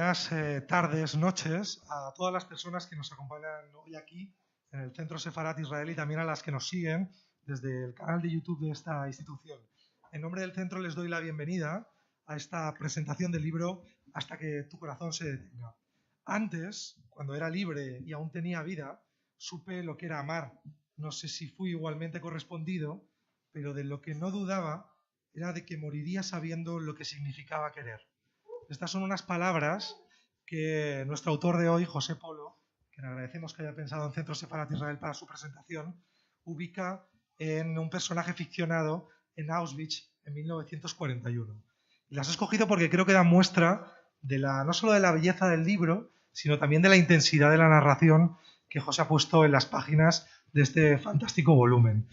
buenas tardes, noches a todas las personas que nos acompañan hoy aquí en el Centro Sefarat Israel y también a las que nos siguen desde el canal de YouTube de esta institución. En nombre del centro les doy la bienvenida a esta presentación del libro Hasta que tu corazón se detenga. Antes, cuando era libre y aún tenía vida, supe lo que era amar. No sé si fui igualmente correspondido, pero de lo que no dudaba era de que moriría sabiendo lo que significaba querer. Estas son unas palabras que nuestro autor de hoy, José Polo, que le agradecemos que haya pensado en Centro Sefarat Israel para su presentación, ubica en un personaje ficcionado en Auschwitz en 1941. Y las he escogido porque creo que dan muestra de no solo de la belleza del libro, sino también de la intensidad de la narración que José ha puesto en las páginas de este fantástico volumen.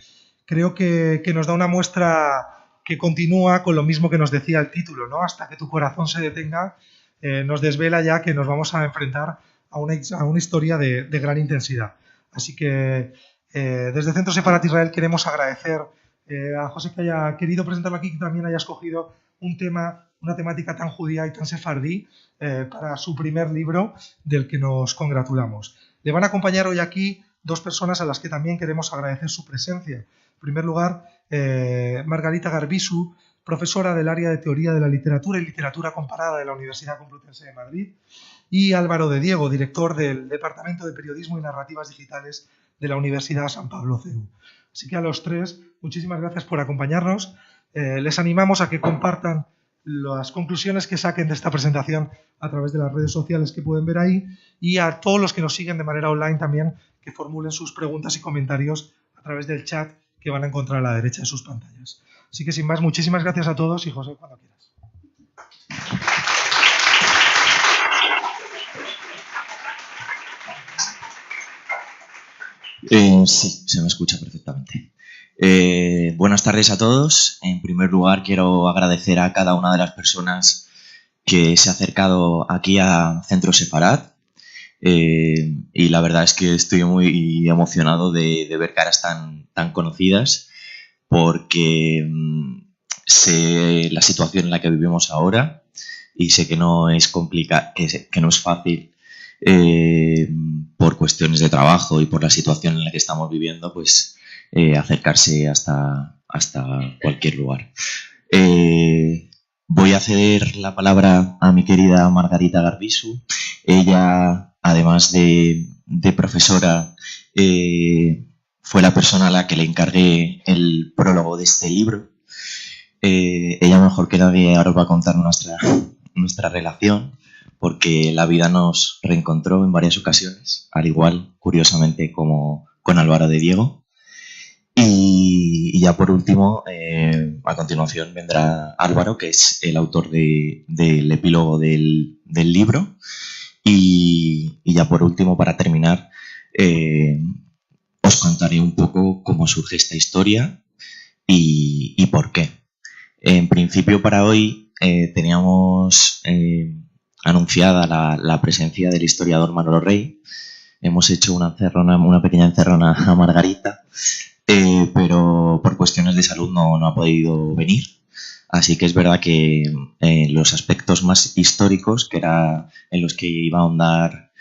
Creo que nos da una muestra que continúa con lo mismo que nos decía el título, ¿no? Hasta que tu corazón se detenga, nos desvela ya que nos vamos a enfrentar a una historia de gran intensidad. Así que desde Centro Sefarat Israel queremos agradecer a José que haya querido presentarlo aquí, que también haya escogido una temática tan judía y tan sefardí para su primer libro, del que nos congratulamos. Le van a acompañar hoy aquí dos personas a las que también queremos agradecer su presencia. En primer lugar, Margarita Garbisu, profesora del área de Teoría de la Literatura y Literatura Comparada de la Universidad Complutense de Madrid, y Álvaro de Diego, director del Departamento de Periodismo y Narrativas Digitales de la Universidad San Pablo CEU. Así que a los tres, muchísimas gracias por acompañarnos. Les animamos a que compartan las conclusiones que saquen de esta presentación a través de las redes sociales que pueden ver ahí, y a todos los que nos siguen de manera online también que formulen sus preguntas y comentarios a través del chat que van a encontrar a la derecha de sus pantallas. Así que sin más, muchísimas gracias a todos y José, cuando quieras. Sí, se me escucha perfectamente. Buenas tardes a todos. En primer lugar, quiero agradecer a cada una de las personas que se ha acercado aquí a Centro Sefarat. Y la verdad es que estoy muy emocionado de ver caras tan conocidas, porque sé la situación en la que vivimos ahora y sé que no es que no es fácil. Por cuestiones de trabajo y por la situación en la que estamos viviendo, pues acercarse hasta cualquier lugar. Voy a ceder la palabra a mi querida Margarita Garbisu. Ella, además de profesora, fue la persona a la que le encargué el prólogo de este libro. Ella mejor que nadie ahora os va a contar nuestra relación, porque la vida nos reencontró en varias ocasiones, al igual, curiosamente, como con Álvaro de Diego. Y ya por último, a continuación vendrá Álvaro, que es el autor del epílogo del libro. Y ya por último, para terminar, os contaré un poco cómo surge esta historia y por qué. En principio, para hoy teníamos anunciada la presencia del historiador Manolo Rey. Hemos hecho una pequeña encerrona a Margarita, pero por cuestiones de salud no ha podido venir. Así que es verdad que los aspectos más históricos, que era en los que iba a ahondar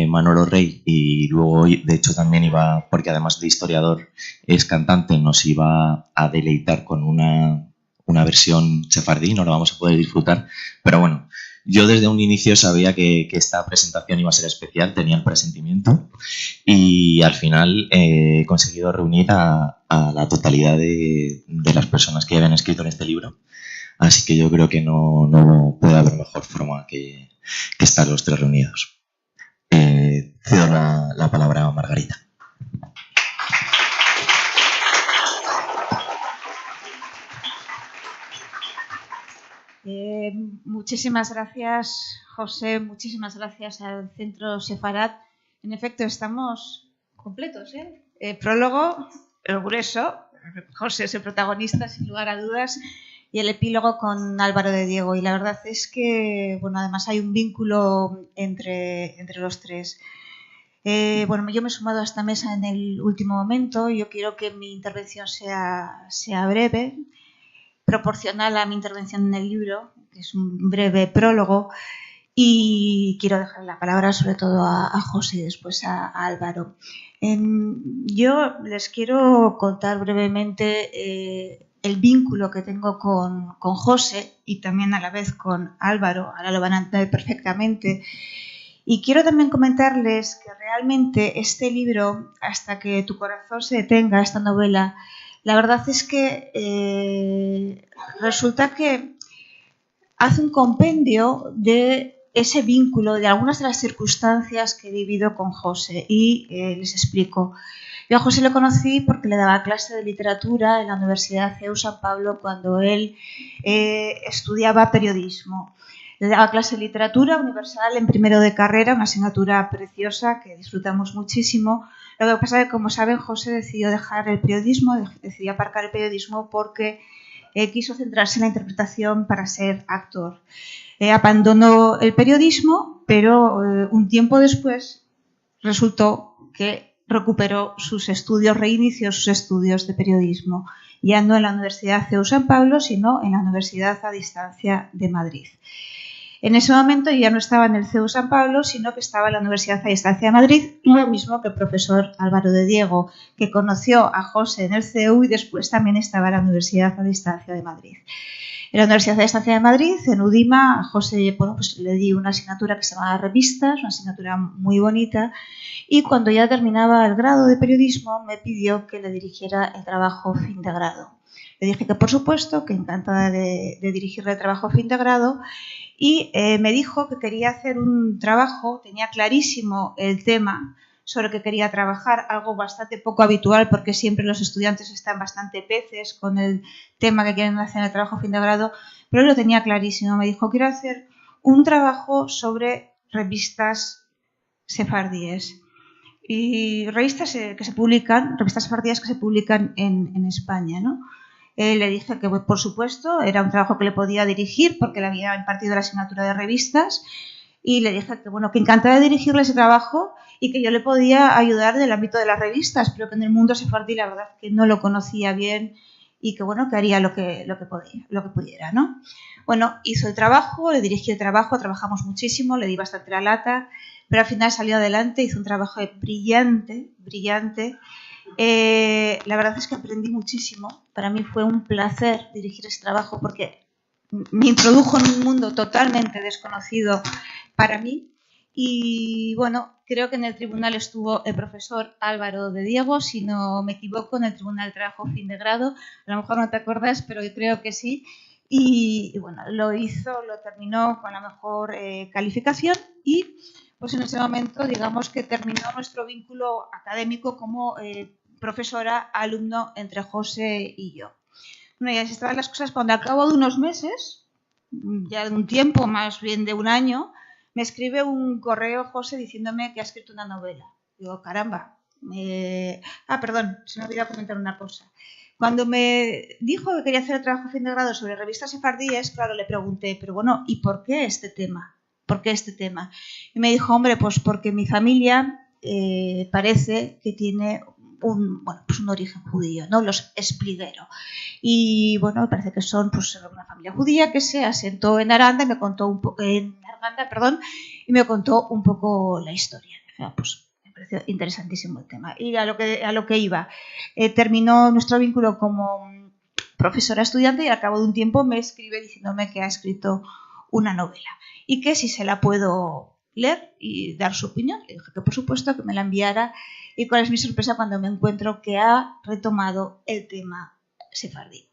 Manolo Rey, y luego de hecho también iba, porque además de historiador es cantante, nos iba a deleitar con una versión sefardí, no la vamos a poder disfrutar, pero bueno, yo desde un inicio sabía que esta presentación iba a ser especial, tenía el presentimiento, y al final he conseguido reunir a la totalidad de las personas que habían escrito en este libro, así que yo creo que no puede haber mejor forma que estar los tres reunidos. Cedo la palabra a Margarita. Muchísimas gracias, José, muchísimas gracias al Centro Sefarat. En efecto, estamos completos, prólogo, el grueso, José es el protagonista, sin lugar a dudas, y el epílogo con Álvaro de Diego. Y la verdad es que, bueno, además hay un vínculo entre los tres. Bueno, yo me he sumado a esta mesa en el último momento. Yo quiero que mi intervención sea breve, proporcional a mi intervención en el libro, que es un breve prólogo, Y quiero dejar la palabra sobre todo a José y después a Álvaro. Yo les quiero contar brevemente el vínculo que tengo con José y también a la vez con Álvaro. Ahora lo van a entender perfectamente. Y quiero también comentarles que realmente este libro, Hasta que tu corazón se detenga, esta novela, la verdad es que resulta que hace un compendio de ese vínculo, de algunas de las circunstancias que he vivido con José. Y les explico. Yo a José lo conocí porque le daba clase de literatura en la Universidad CEU San Pablo cuando él estudiaba periodismo. Le daba clase de literatura universal en primero de carrera, una asignatura preciosa que disfrutamos muchísimo. Lo que pasa es que, como saben, José decidió dejar el periodismo, decidió aparcar el periodismo porque quiso centrarse en la interpretación para ser actor. Abandonó el periodismo, pero un tiempo después resultó que recuperó sus estudios, reinició sus estudios de periodismo, ya no en la Universidad CEU San Pablo, sino en la Universidad a Distancia de Madrid. En ese momento ya no estaba en el CEU San Pablo, sino que estaba en la Universidad a Distancia de Madrid, lo mismo que el profesor Álvaro de Diego, que conoció a José en el CEU y después también estaba en la Universidad a Distancia de Madrid. En la Universidad a Distancia de Madrid, en UDIMA, a José pues le di una asignatura que se llamaba Revistas, una asignatura muy bonita, y cuando ya terminaba el grado de periodismo me pidió que le dirigiera el trabajo fin de grado. Le dije que por supuesto, que encantada de dirigirle el trabajo fin de grado, y me dijo que quería hacer un trabajo, tenía clarísimo el tema sobre el que quería trabajar, algo bastante poco habitual porque siempre los estudiantes están bastante peces con el tema que quieren hacer en el trabajo fin de grado, pero él lo tenía clarísimo. Me dijo, quiero hacer un trabajo sobre revistas sefardíes. Y revistas que se publican, revistas sefardíes que se publican en España, ¿no? Le dije que, por supuesto, era un trabajo que le podía dirigir porque le había impartido la asignatura de revistas, y le dije que, bueno, que encantada de dirigirle ese trabajo y que yo le podía ayudar del ámbito de las revistas, pero que en el mundo sefardí la verdad que no lo conocía bien y que, bueno, que haría lo que pudiera, ¿no? Bueno, hizo el trabajo, le dirigí el trabajo, trabajamos muchísimo, le di bastante la lata, pero al final salió adelante, hizo un trabajo brillante, brillante. La verdad es que aprendí muchísimo. Para mí fue un placer dirigir ese trabajo porque me introdujo en un mundo totalmente desconocido para mí. Y bueno, creo que en el tribunal estuvo el profesor Álvaro de Diego, si no me equivoco, en el tribunal de trabajo fin de grado. A lo mejor no te acuerdas, pero yo creo que sí. Y bueno, lo terminó con la mejor calificación y pues en ese momento digamos que terminó nuestro vínculo académico como profesora-alumno entre José y yo. Bueno, y así estaban las cosas cuando al cabo de unos meses, ya de un tiempo, más bien de un año, me escribe un correo José diciéndome que ha escrito una novela. Digo, caramba. Perdón, se me olvidó comentar una cosa. Cuando me dijo que quería hacer el trabajo fin de grado sobre revistas sefardíes, claro, le pregunté, pero bueno, ¿y por qué este tema? ¿Por qué este tema? Y me dijo, hombre, pues porque mi familia parece que tiene un origen judío, ¿no? Los Espliguero. Y bueno, me parece que son pues una familia judía que se asentó en Aranda y me contó un poco y me contó un poco la historia. Pues me pareció interesantísimo el tema. Y a lo que iba, terminó nuestro vínculo como profesora estudiante y al cabo de un tiempo me escribe diciéndome que ha escrito una novela y que si se la puedo leer y dar su opinión. Le dije que por supuesto que me la enviara, y cuál es mi sorpresa cuando me encuentro que ha retomado el tema sefardí.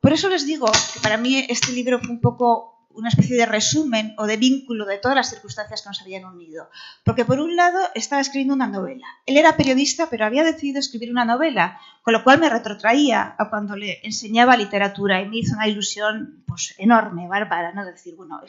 Por eso les digo que para mí este libro fue un poco una especie de resumen o de vínculo de todas las circunstancias que nos habían unido. Porque por un lado estaba escribiendo una novela. Él era periodista, pero había decidido escribir una novela, con lo cual me retrotraía a cuando le enseñaba literatura y me hizo una ilusión pues enorme, bárbara, ¿no? De decir, bueno,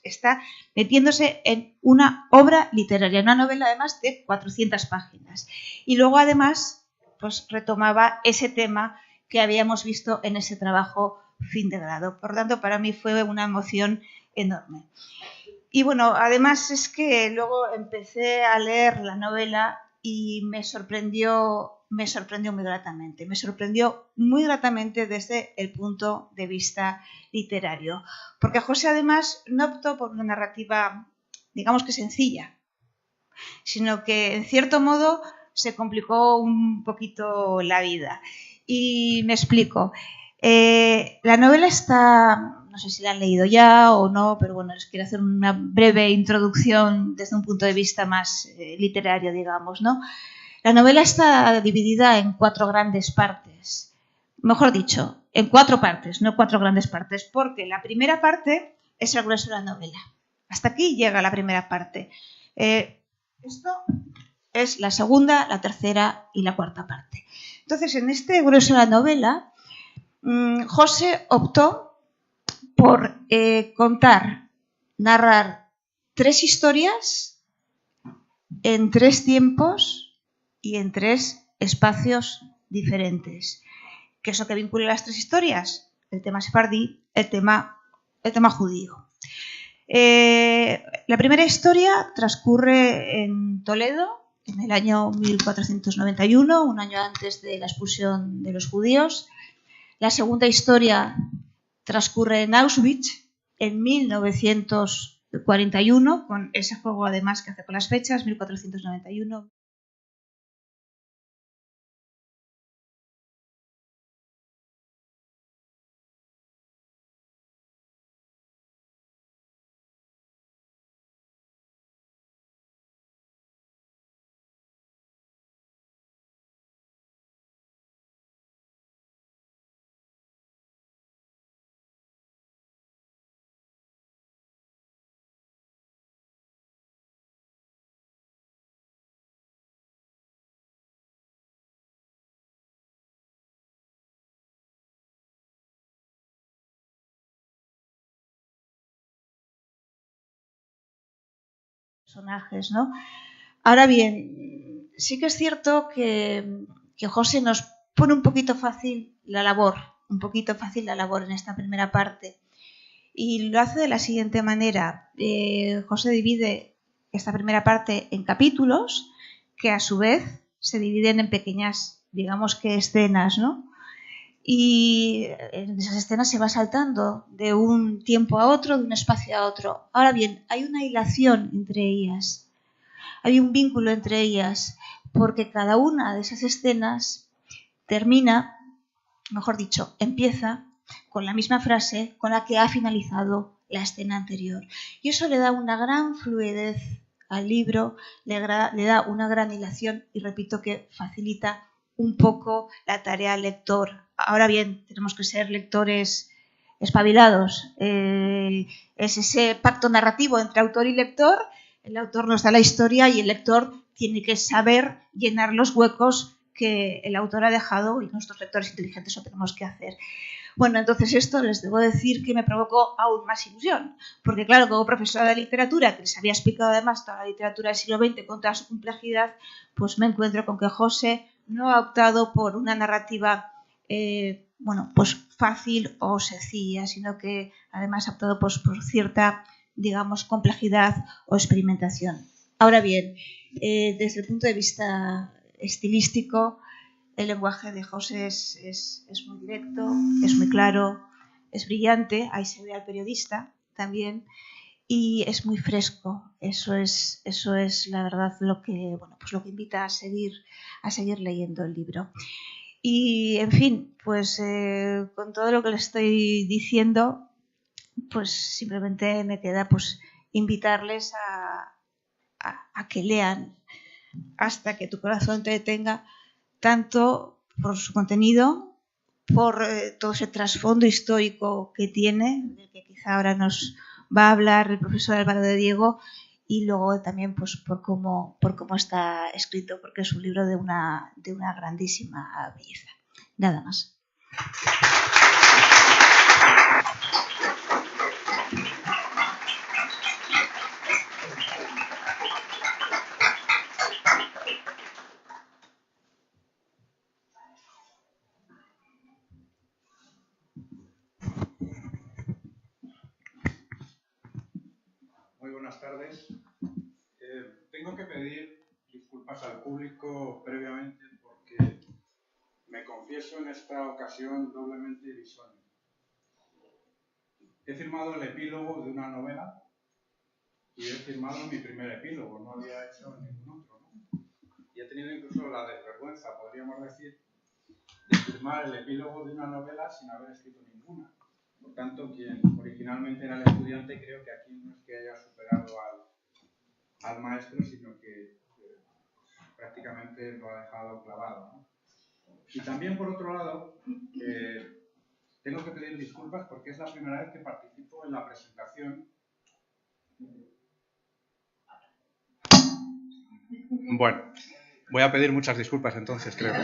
está metiéndose en una obra literaria, una novela además de 400 páginas. Y luego además pues retomaba ese tema que habíamos visto en ese trabajo fin de grado. Por tanto, para mí fue una emoción enorme. Y bueno, además es que luego empecé a leer la novela y me sorprendió muy gratamente. Me sorprendió muy gratamente desde el punto de vista literario. Porque José además no optó por una narrativa digamos que sencilla, sino que en cierto modo se complicó un poquito la vida. Y me explico. La novela está, no sé si la han leído ya o no, pero bueno, les quiero hacer una breve introducción desde un punto de vista más literario, digamos, ¿no? La novela está dividida en 4 grandes partes. Mejor dicho, en 4 partes, no 4 grandes partes, porque la primera parte es el grueso de la novela. Hasta aquí llega la primera parte. Esto es la segunda, la tercera y la cuarta parte. Entonces, en este grueso de la novela, José optó por narrar 3 historias en 3 tiempos y en 3 espacios diferentes. ¿Qué es lo que vincula las 3 historias? El tema sefardí, el tema judío. La primera historia transcurre en Toledo en el año 1491, un año antes de la expulsión de los judíos. La segunda historia transcurre en Auschwitz en 1941, con ese juego además que hace con las fechas, 1491. Personajes, ¿no? Ahora bien, sí que es cierto que José nos pone un poquito fácil la labor en esta primera parte. Y lo hace de la siguiente manera. José divide esta primera parte en capítulos que a su vez se dividen en pequeñas, digamos que escenas, ¿no? Y en esas escenas se va saltando de un tiempo a otro, de un espacio a otro. Ahora bien, hay una hilación entre ellas. Hay un vínculo entre ellas, porque cada una de esas escenas termina, mejor dicho, empieza con la misma frase con la que ha finalizado la escena anterior. Y eso le da una gran fluidez al libro, le da una gran hilación y repito que facilita un poco la tarea al lector. Ahora bien, tenemos que ser lectores espabilados. Es ese pacto narrativo entre autor y lector. El autor nos da la historia y el lector tiene que saber llenar los huecos que el autor ha dejado y nuestros lectores inteligentes lo tenemos que hacer. Bueno, entonces esto les debo decir que me provocó aún más ilusión, porque claro, como profesora de literatura, que les había explicado además toda la literatura del siglo XX con toda su complejidad, pues me encuentro con que José no ha optado por una narrativa pues fácil o sencilla, sino que además ha optado pues, por cierta, digamos, complejidad o experimentación. Ahora bien, desde el punto de vista estilístico, el lenguaje de José es muy directo, es muy claro, es brillante, ahí se ve al periodista también, y es muy fresco. Eso es la verdad lo que, pues lo que invita a seguir leyendo el libro. Y, en fin, pues con todo lo que les estoy diciendo, pues simplemente me queda pues invitarles a que lean hasta que tu corazón te detenga, tanto por su contenido, por todo ese trasfondo histórico que tiene, del que quizá ahora nos va a hablar el profesor Álvaro de Diego, y luego también pues, por cómo está escrito, porque es un libro de una grandísima belleza. Nada más. Muy buenas tardes. Tengo que pedir disculpas al público previamente porque me confieso en esta ocasión doblemente bisonio. He firmado el epílogo de una novela y he firmado mi primer epílogo, no había hecho ningún otro, ¿no? Y he tenido incluso la desvergüenza, podríamos decir, de firmar el epílogo de una novela sin haber escrito ninguna. Por tanto, quien originalmente era el estudiante, creo que aquí no es que haya superado al maestro, sino que prácticamente lo ha dejado clavado, ¿no? Y también, por otro lado, tengo que pedir disculpas porque es la primera vez que participo en la presentación. Bueno, voy a pedir muchas disculpas entonces, creo.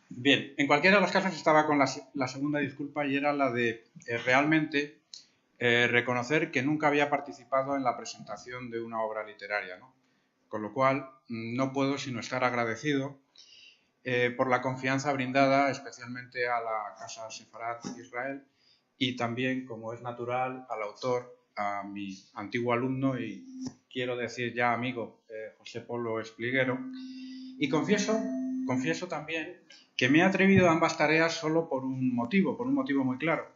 Bien, en cualquiera de los casos estaba con la segunda disculpa, y era la de realmente reconocer que nunca había participado en la presentación de una obra literaria, ¿no? Con lo cual no puedo sino estar agradecido por la confianza brindada especialmente a la Casa Sefarat Israel, y también, como es natural, al autor, a mi antiguo alumno y quiero decir ya amigo, José Polo Espliguero. Y confieso también que me he atrevido a ambas tareas solo por un motivo muy claro,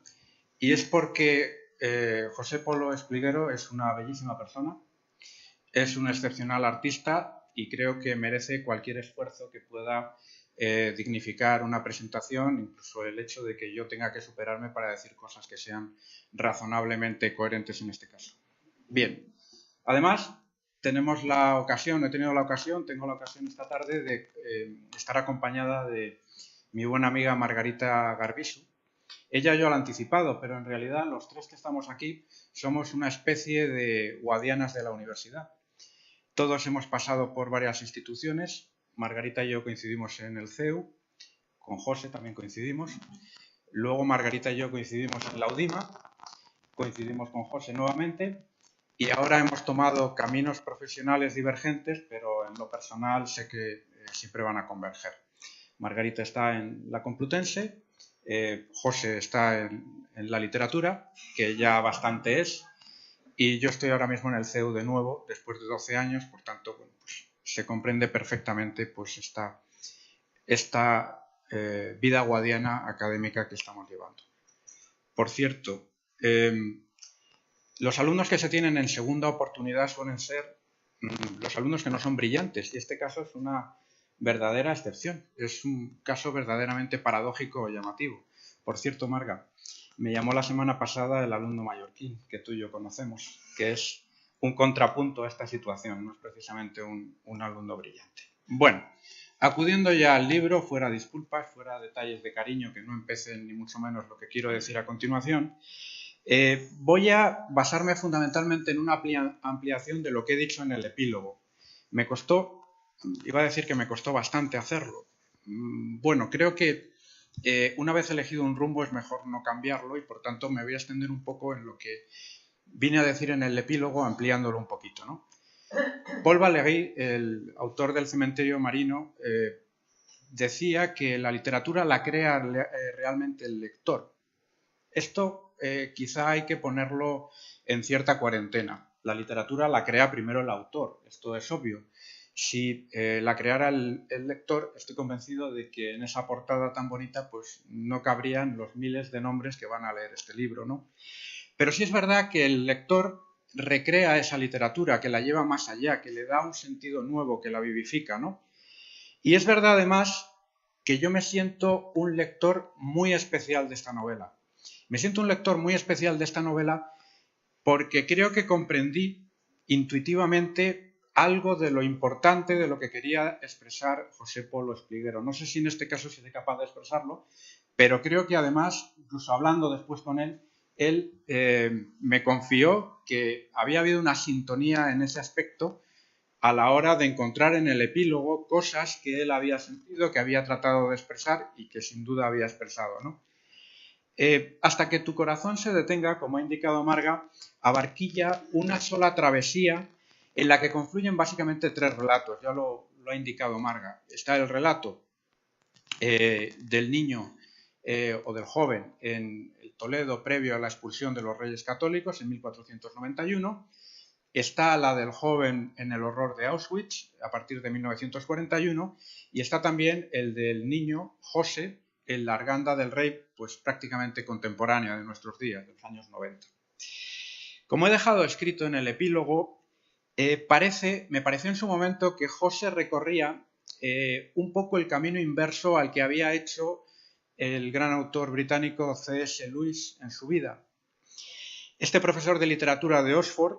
y es porque José Polo Espliguero es una bellísima persona, es un excepcional artista y creo que merece cualquier esfuerzo que pueda dignificar una presentación, incluso el hecho de que yo tenga que superarme para decir cosas que sean razonablemente coherentes en este caso. Bien, además tengo la ocasión esta tarde de estar acompañada de mi buena amiga Margarita Garbisu. Ella yo lo he anticipado, pero en realidad los tres que estamos aquí somos una especie de guardianas de la universidad. Todos hemos pasado por varias instituciones. Margarita y yo coincidimos en el CEU, con José también coincidimos. Luego Margarita y yo coincidimos en la UDIMA, coincidimos con José nuevamente, y ahora hemos tomado caminos profesionales divergentes, pero en lo personal sé que siempre van a converger. Margarita está en la Complutense, José está en la literatura, que ya bastante es, y yo estoy ahora mismo en el CEU de nuevo, después de 12 años, por tanto, bueno, pues, se comprende perfectamente pues, esta vida guadiana académica que estamos llevando. Por cierto, los alumnos que se tienen en segunda oportunidad suelen ser los alumnos que no son brillantes, y este caso es una verdadera excepción, es un caso verdaderamente paradójico o llamativo. Por cierto, Marga, me llamó la semana pasada el alumno mallorquín, que tú y yo conocemos, que es un contrapunto a esta situación, no es precisamente un alumno brillante. Bueno, acudiendo ya al libro, fuera disculpas, fuera detalles de cariño que no empecen ni mucho menos lo que quiero decir a continuación, voy a basarme fundamentalmente en una ampliación de lo que he dicho en el epílogo. Iba a decir que me costó bastante hacerlo. Bueno, creo que una vez elegido un rumbo es mejor no cambiarlo, y por tanto me voy a extender un poco en lo que vine a decir en el epílogo, ampliándolo un poquito, ¿no? Paul Valéry, el autor del Cementerio Marino, decía que la literatura la crea realmente el lector. Esto quizá hay que ponerlo en cierta cuarentena. La literatura la crea primero el autor, esto es obvio. Si la creara el lector, estoy convencido de que en esa portada tan bonita pues no cabrían los miles de nombres que van a leer este libro, ¿no? Pero sí es verdad que el lector recrea esa literatura, que la lleva más allá, que le da un sentido nuevo, que la vivifica, ¿no? Y es verdad además que yo me siento un lector muy especial de esta novela. Me siento un lector muy especial de esta novela porque creo que comprendí intuitivamente algo de lo importante de lo que quería expresar José Polo Espliguero. No sé si en este caso seré capaz de expresarlo, pero creo que además, incluso hablando después con él me confió que había habido una sintonía en ese aspecto a la hora de encontrar en el epílogo cosas que él había sentido, que había tratado de expresar y que sin duda había expresado, ¿no? Hasta que tu corazón se detenga, como ha indicado Marga, abarquilla una sola travesía en la que confluyen básicamente tres relatos. Ya lo ha indicado Marga. Está el relato del niño o del joven en Toledo previo a la expulsión de los Reyes Católicos en 1491. Está la del joven en el horror de Auschwitz a partir de 1941 y está también el del niño José en la Arganda del Rey, pues prácticamente contemporánea de nuestros días, de los años 90. Como he dejado escrito en el epílogo, me pareció en su momento que José recorría un poco el camino inverso al que había hecho el gran autor británico C.S. Lewis en su vida. Este profesor de literatura de Oxford,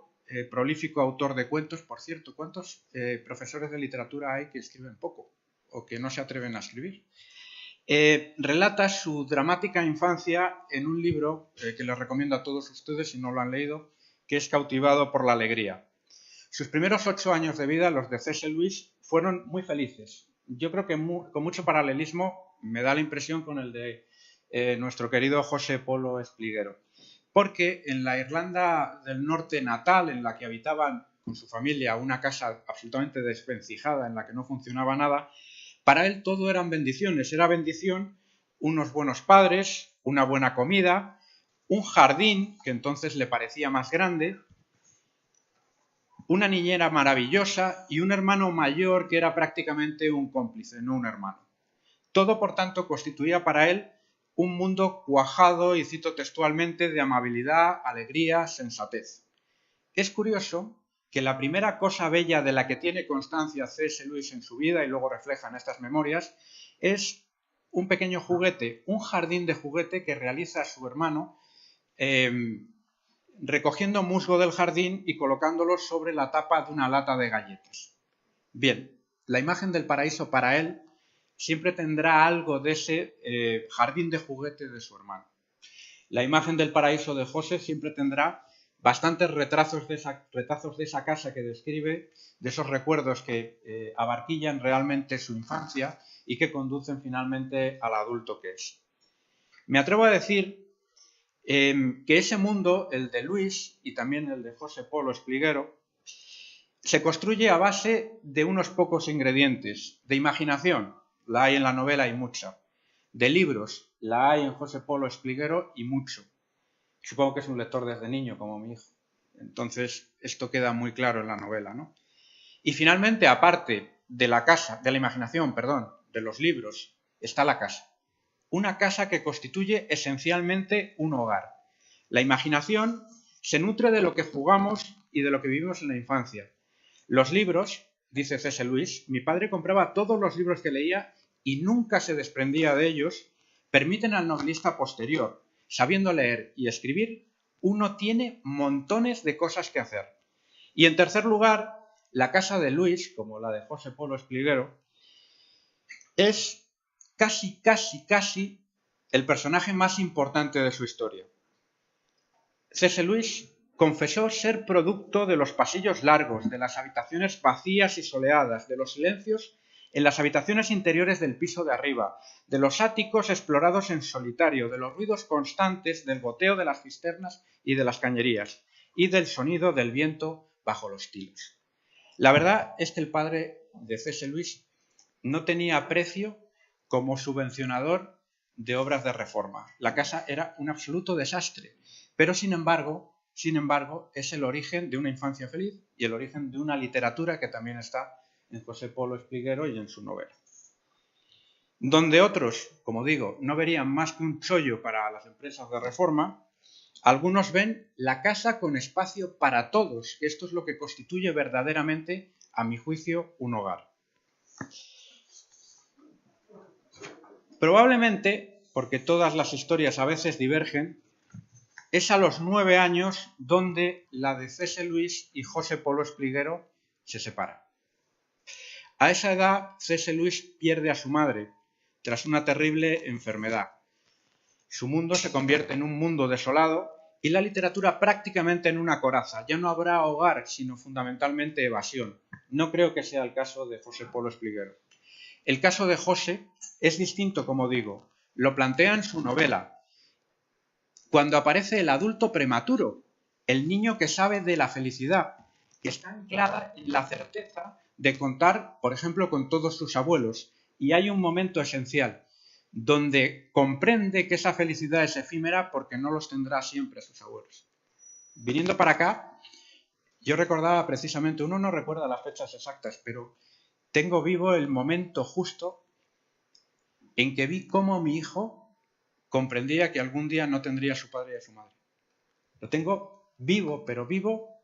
prolífico autor de cuentos, por cierto, ¿cuántos profesores de literatura hay que escriben poco o que no se atreven a escribir? Relata su dramática infancia en un libro que les recomiendo a todos ustedes si no lo han leído, que es Cautivado por la alegría. Sus primeros 8 años de vida, los de C.S. Lewis, fueron muy felices. Yo creo que con mucho paralelismo me da la impresión con el de nuestro querido José Polo Espliguero. Porque en la Irlanda del Norte natal, en la que habitaban con su familia una casa absolutamente desvencijada, en la que no funcionaba nada, para él todo eran bendiciones. Era bendición unos buenos padres, una buena comida, un jardín que entonces le parecía más grande, una niñera maravillosa y un hermano mayor que era prácticamente un cómplice, no un hermano. Todo, por tanto, constituía para él un mundo cuajado, y cito textualmente, de amabilidad, alegría, sensatez. Es curioso que la primera cosa bella de la que tiene constancia C.S. Lewis en su vida, y luego refleja en estas memorias, es un pequeño juguete, un jardín de juguete que realiza su hermano, recogiendo musgo del jardín y colocándolo sobre la tapa de una lata de galletas. Bien, la imagen del paraíso para él siempre tendrá algo de ese jardín de juguete de su hermano. La imagen del paraíso de José siempre tendrá bastantes retazos de esa casa que describe, de esos recuerdos que abarquillan realmente su infancia y que conducen finalmente al adulto que es. Me atrevo a decir que ese mundo, el de Luis y también el de José Polo Espliguero, se construye a base de unos pocos ingredientes. De imaginación, la hay en la novela y mucha. De libros, la hay en José Polo Espliguero y mucho. Supongo que es un lector desde niño, como mi hijo. Entonces, esto queda muy claro en la novela, ¿no? Y finalmente, aparte de la casa, de la imaginación, perdón, de los libros, está la casa. Una casa que constituye esencialmente un hogar. La imaginación se nutre de lo que jugamos y de lo que vivimos en la infancia. Los libros, dice C.S. Lewis, mi padre compraba todos los libros que leía y nunca se desprendía de ellos, permiten al novelista posterior, sabiendo leer y escribir, uno tiene montones de cosas que hacer. Y en tercer lugar, la casa de Lewis, como la de José Polo Espliguero, es casi el personaje más importante de su historia. C.S. Lewis confesó ser producto de los pasillos largos, de las habitaciones vacías y soleadas, de los silencios en las habitaciones interiores del piso de arriba, de los áticos explorados en solitario, de los ruidos constantes del goteo de las cisternas y de las cañerías, y del sonido del viento bajo los tilos. La verdad es que el padre de C.S. Lewis no tenía precio como subvencionador de obras de reforma. La casa era un absoluto desastre, pero sin embargo, es el origen de una infancia feliz y el origen de una literatura que también está en José Polo Espliguero y en su novela. Donde otros, como digo, no verían más que un chollo para las empresas de reforma, algunos ven la casa con espacio para todos, que esto es lo que constituye verdaderamente, a mi juicio, un hogar. Probablemente, porque todas las historias a veces divergen, es a los 9 años donde la de C.S. Lewis y José Polo Espliguero se separan. A esa edad, C.S. Lewis pierde a su madre tras una terrible enfermedad. Su mundo se convierte en un mundo desolado y la literatura prácticamente en una coraza. Ya no habrá hogar, sino fundamentalmente evasión. No creo que sea el caso de José Polo Espliguero. El caso de José es distinto, como digo. Lo plantea en su novela, cuando aparece el adulto prematuro, el niño que sabe de la felicidad, que está anclada en la certeza de contar, por ejemplo, con todos sus abuelos. Y hay un momento esencial, donde comprende que esa felicidad es efímera porque no los tendrá siempre sus abuelos. Viniendo para acá, yo recordaba precisamente, uno no recuerda las fechas exactas, pero tengo vivo el momento justo en que vi cómo mi hijo comprendía que algún día no tendría a su padre y a su madre. Lo tengo vivo, pero vivo,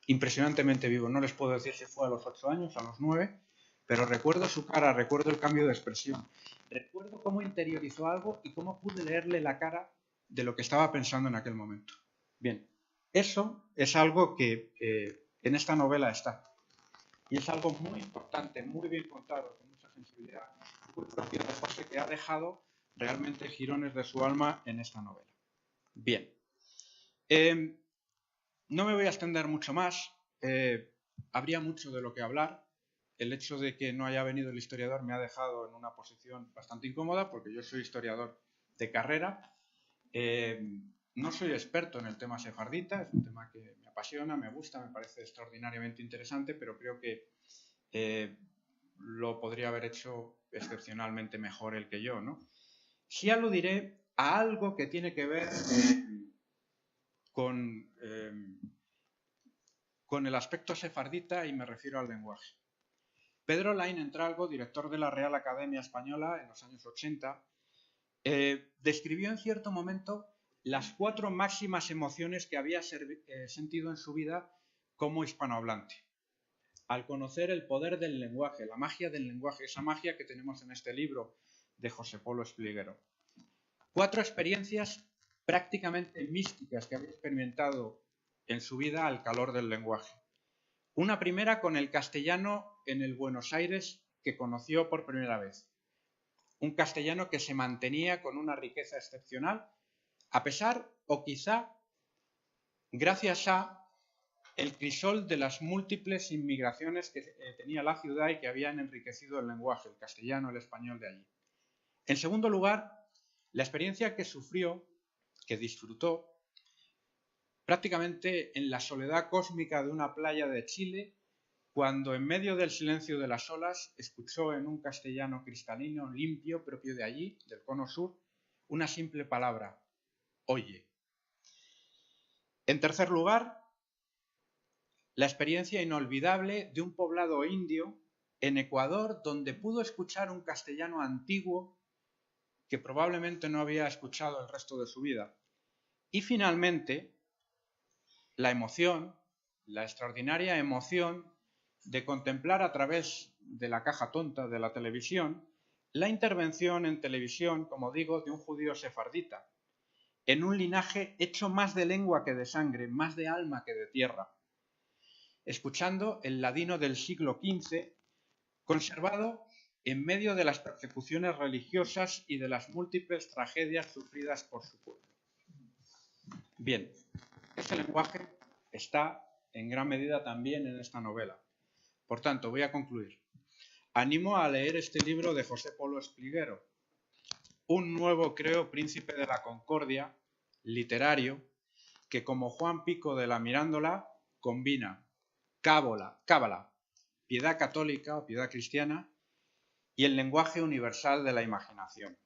impresionantemente vivo. No les puedo decir si fue a los 8 años, a los 9, pero recuerdo su cara, recuerdo el cambio de expresión. Recuerdo cómo interiorizó algo y cómo pude leerle la cara de lo que estaba pensando en aquel momento. Bien, eso es algo que en esta novela está. Y es algo muy importante, muy bien contado, con mucha sensibilidad, muy propio de José, que ha dejado realmente jirones de su alma en esta novela. Bien. No me voy a extender mucho más. Habría mucho de lo que hablar. El hecho de que no haya venido el historiador me ha dejado en una posición bastante incómoda, porque yo soy historiador de carrera. No soy experto en el tema sefardita, es un tema que me apasiona, me gusta, me parece extraordinariamente interesante, pero creo que lo podría haber hecho excepcionalmente mejor el que yo, ¿no? Sí aludiré a algo que tiene que ver con el aspecto sefardita, y me refiero al lenguaje. Pedro Laín Entralgo, director de la Real Academia Española en los años 80, describió en cierto momento las 4 máximas emociones que había sentido en su vida como hispanohablante. Al conocer el poder del lenguaje, la magia del lenguaje, esa magia que tenemos en este libro de José Polo Espliguero. 4 experiencias prácticamente místicas que había experimentado en su vida al calor del lenguaje. Una primera con el castellano en el Buenos Aires que conoció por primera vez. Un castellano que se mantenía con una riqueza excepcional, a pesar o quizá gracias a el crisol de las múltiples inmigraciones que tenía la ciudad y que habían enriquecido el lenguaje, el castellano, el español de allí. En segundo lugar, la experiencia que sufrió, que disfrutó, prácticamente en la soledad cósmica de una playa de Chile, cuando en medio del silencio de las olas escuchó en un castellano cristalino, limpio, propio de allí, del cono sur, una simple palabra: oye. En tercer lugar, la experiencia inolvidable de un poblado indio en Ecuador, donde pudo escuchar un castellano antiguo que probablemente no había escuchado el resto de su vida. Y finalmente, la emoción, la extraordinaria emoción de contemplar a través de la caja tonta de la televisión la intervención en televisión, como digo, de un judío sefardita, en un linaje hecho más de lengua que de sangre, más de alma que de tierra, escuchando el ladino del siglo XV, conservado en medio de las persecuciones religiosas y de las múltiples tragedias sufridas por su pueblo. Bien, ese lenguaje está en gran medida también en esta novela. Por tanto, voy a concluir. Animo a leer este libro de José Polo Espliguero, un nuevo, creo, príncipe de la concordia literario que, como Juan Pico de la Mirándola, combina cábala, piedad católica o piedad cristiana y el lenguaje universal de la imaginación.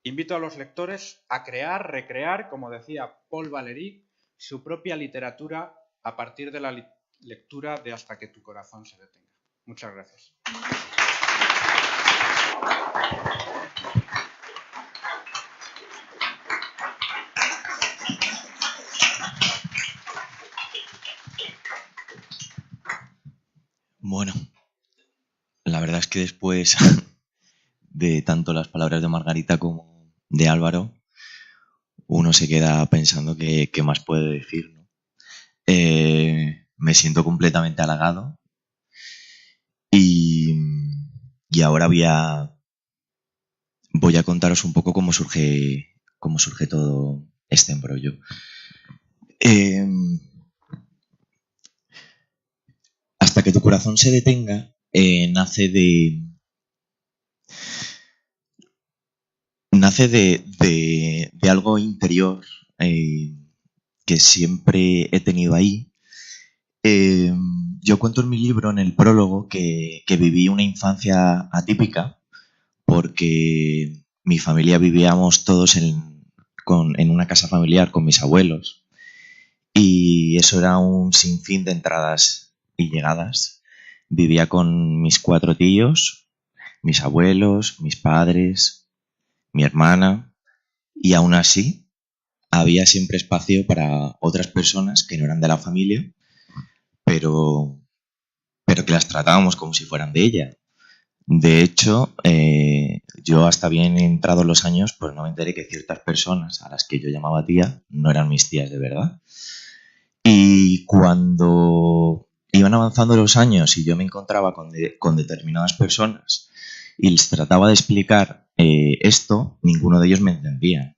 Invito a los lectores a crear, recrear, como decía Paul Valéry, su propia literatura a partir de la lectura de Hasta que tu corazón se detenga. Muchas gracias. Bueno, la verdad es que después de tanto las palabras de Margarita como de Álvaro, uno se queda pensando qué más puede decir, ¿no? Me siento completamente halagado y ahora voy a contaros un poco cómo surge todo este embrollo. Hasta que tu corazón se detenga, nace de algo interior que siempre he tenido ahí. Yo cuento en mi libro, en el prólogo, que viví una infancia atípica porque mi familia vivíamos todos en una casa familiar con mis abuelos y eso era un sinfín de entradas y llegadas. Vivía con mis 4 tíos, mis abuelos, mis padres, mi hermana, y aún así había siempre espacio para otras personas que no eran de la familia, pero que las tratábamos como si fueran de ella. De hecho, yo hasta bien entrados los años, pues no me enteré que ciertas personas a las que yo llamaba tía no eran mis tías de verdad. Y cuando iban avanzando los años y yo me encontraba con determinadas personas y les trataba de explicar esto, ninguno de ellos me entendía.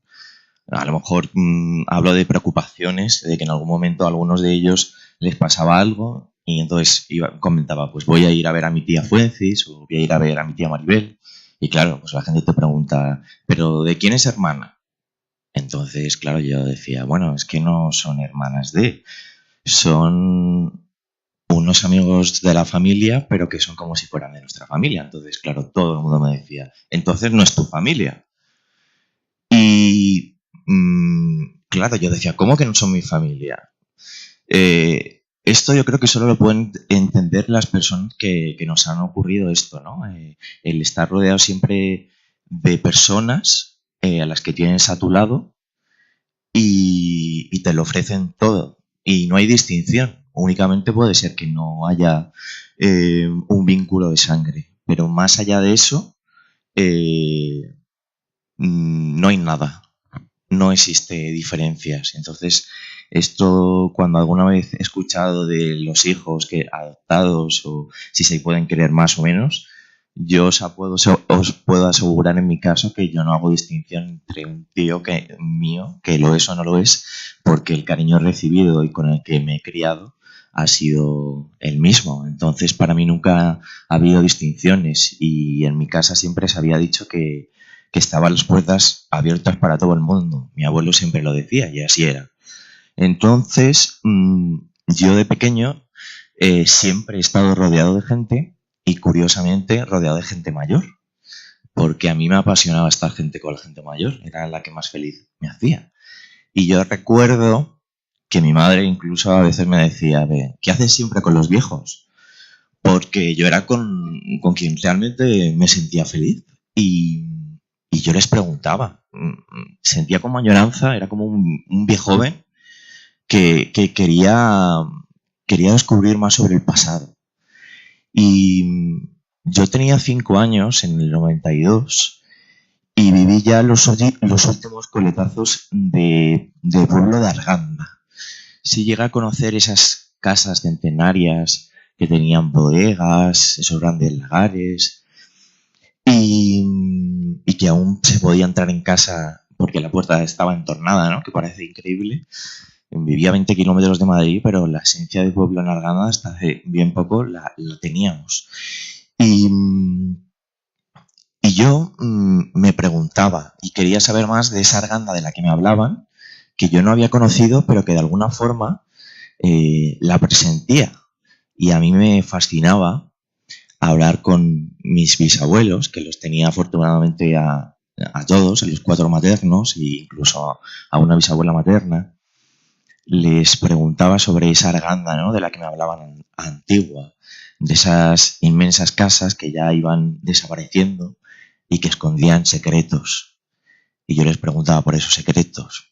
A lo mejor hablo de preocupaciones, de que en algún momento a algunos de ellos les pasaba algo y entonces comentaba, pues voy a ir a ver a mi tía Fuencis o voy a ir a ver a mi tía Maribel. Y claro, pues la gente te pregunta, ¿pero de quién es hermana? Entonces, claro, yo decía, bueno, es que no son hermanas son unos amigos de la familia, pero que son como si fueran de nuestra familia. Entonces, claro, todo el mundo me decía, entonces no es tu familia. Y claro, yo decía, ¿cómo que no son mi familia? Esto yo creo que solo lo pueden entender las personas que nos han ocurrido esto, ¿no? El estar rodeado siempre de personas a las que tienes a tu lado y te lo ofrecen todo. Y no hay distinción. Únicamente puede ser que no haya un vínculo de sangre. Pero más allá de eso, no hay nada. No existe diferencias. Entonces, esto cuando alguna vez he escuchado de los hijos que adoptados o si se pueden querer más o menos, yo os puedo asegurar en mi caso que yo no hago distinción entre un tío mío, que lo es o no lo es, porque el cariño recibido y con el que me he criado ha sido el mismo. Entonces, para mí nunca ha habido distinciones y en mi casa siempre se había dicho que estaban las puertas abiertas para todo el mundo. Mi abuelo siempre lo decía y así era. Entonces, yo de pequeño siempre he estado rodeado de gente y curiosamente rodeado de gente mayor, porque a mí me apasionaba estar con la gente mayor, era la que más feliz me hacía. Y yo recuerdo que mi madre incluso a veces me decía, ¿qué haces siempre con los viejos? Porque yo era con quien realmente me sentía feliz y yo les preguntaba, sentía como añoranza, era como un viejo joven que quería descubrir más sobre el pasado. Y yo tenía 5 años en el 92 y viví ya los últimos coletazos de pueblo de Arganda. Sí llegué a conocer esas casas centenarias que tenían bodegas, esos grandes lagares y que aún se podía entrar en casa porque la puerta estaba entornada, ¿no? Que parece increíble. Vivía a 20 kilómetros de Madrid, pero la esencia de pueblo en Arganda hasta hace bien poco la teníamos. Y yo me preguntaba y quería saber más de esa Arganda de la que me hablaban, que yo no había conocido, pero que de alguna forma la presentía. Y a mí me fascinaba hablar con mis bisabuelos, que los tenía afortunadamente a todos, a los 4 maternos e incluso a una bisabuela materna. Les preguntaba sobre esa Arganda, ¿no?, de la que me hablaban antigua, de esas inmensas casas que ya iban desapareciendo y que escondían secretos. Y yo les preguntaba por esos secretos.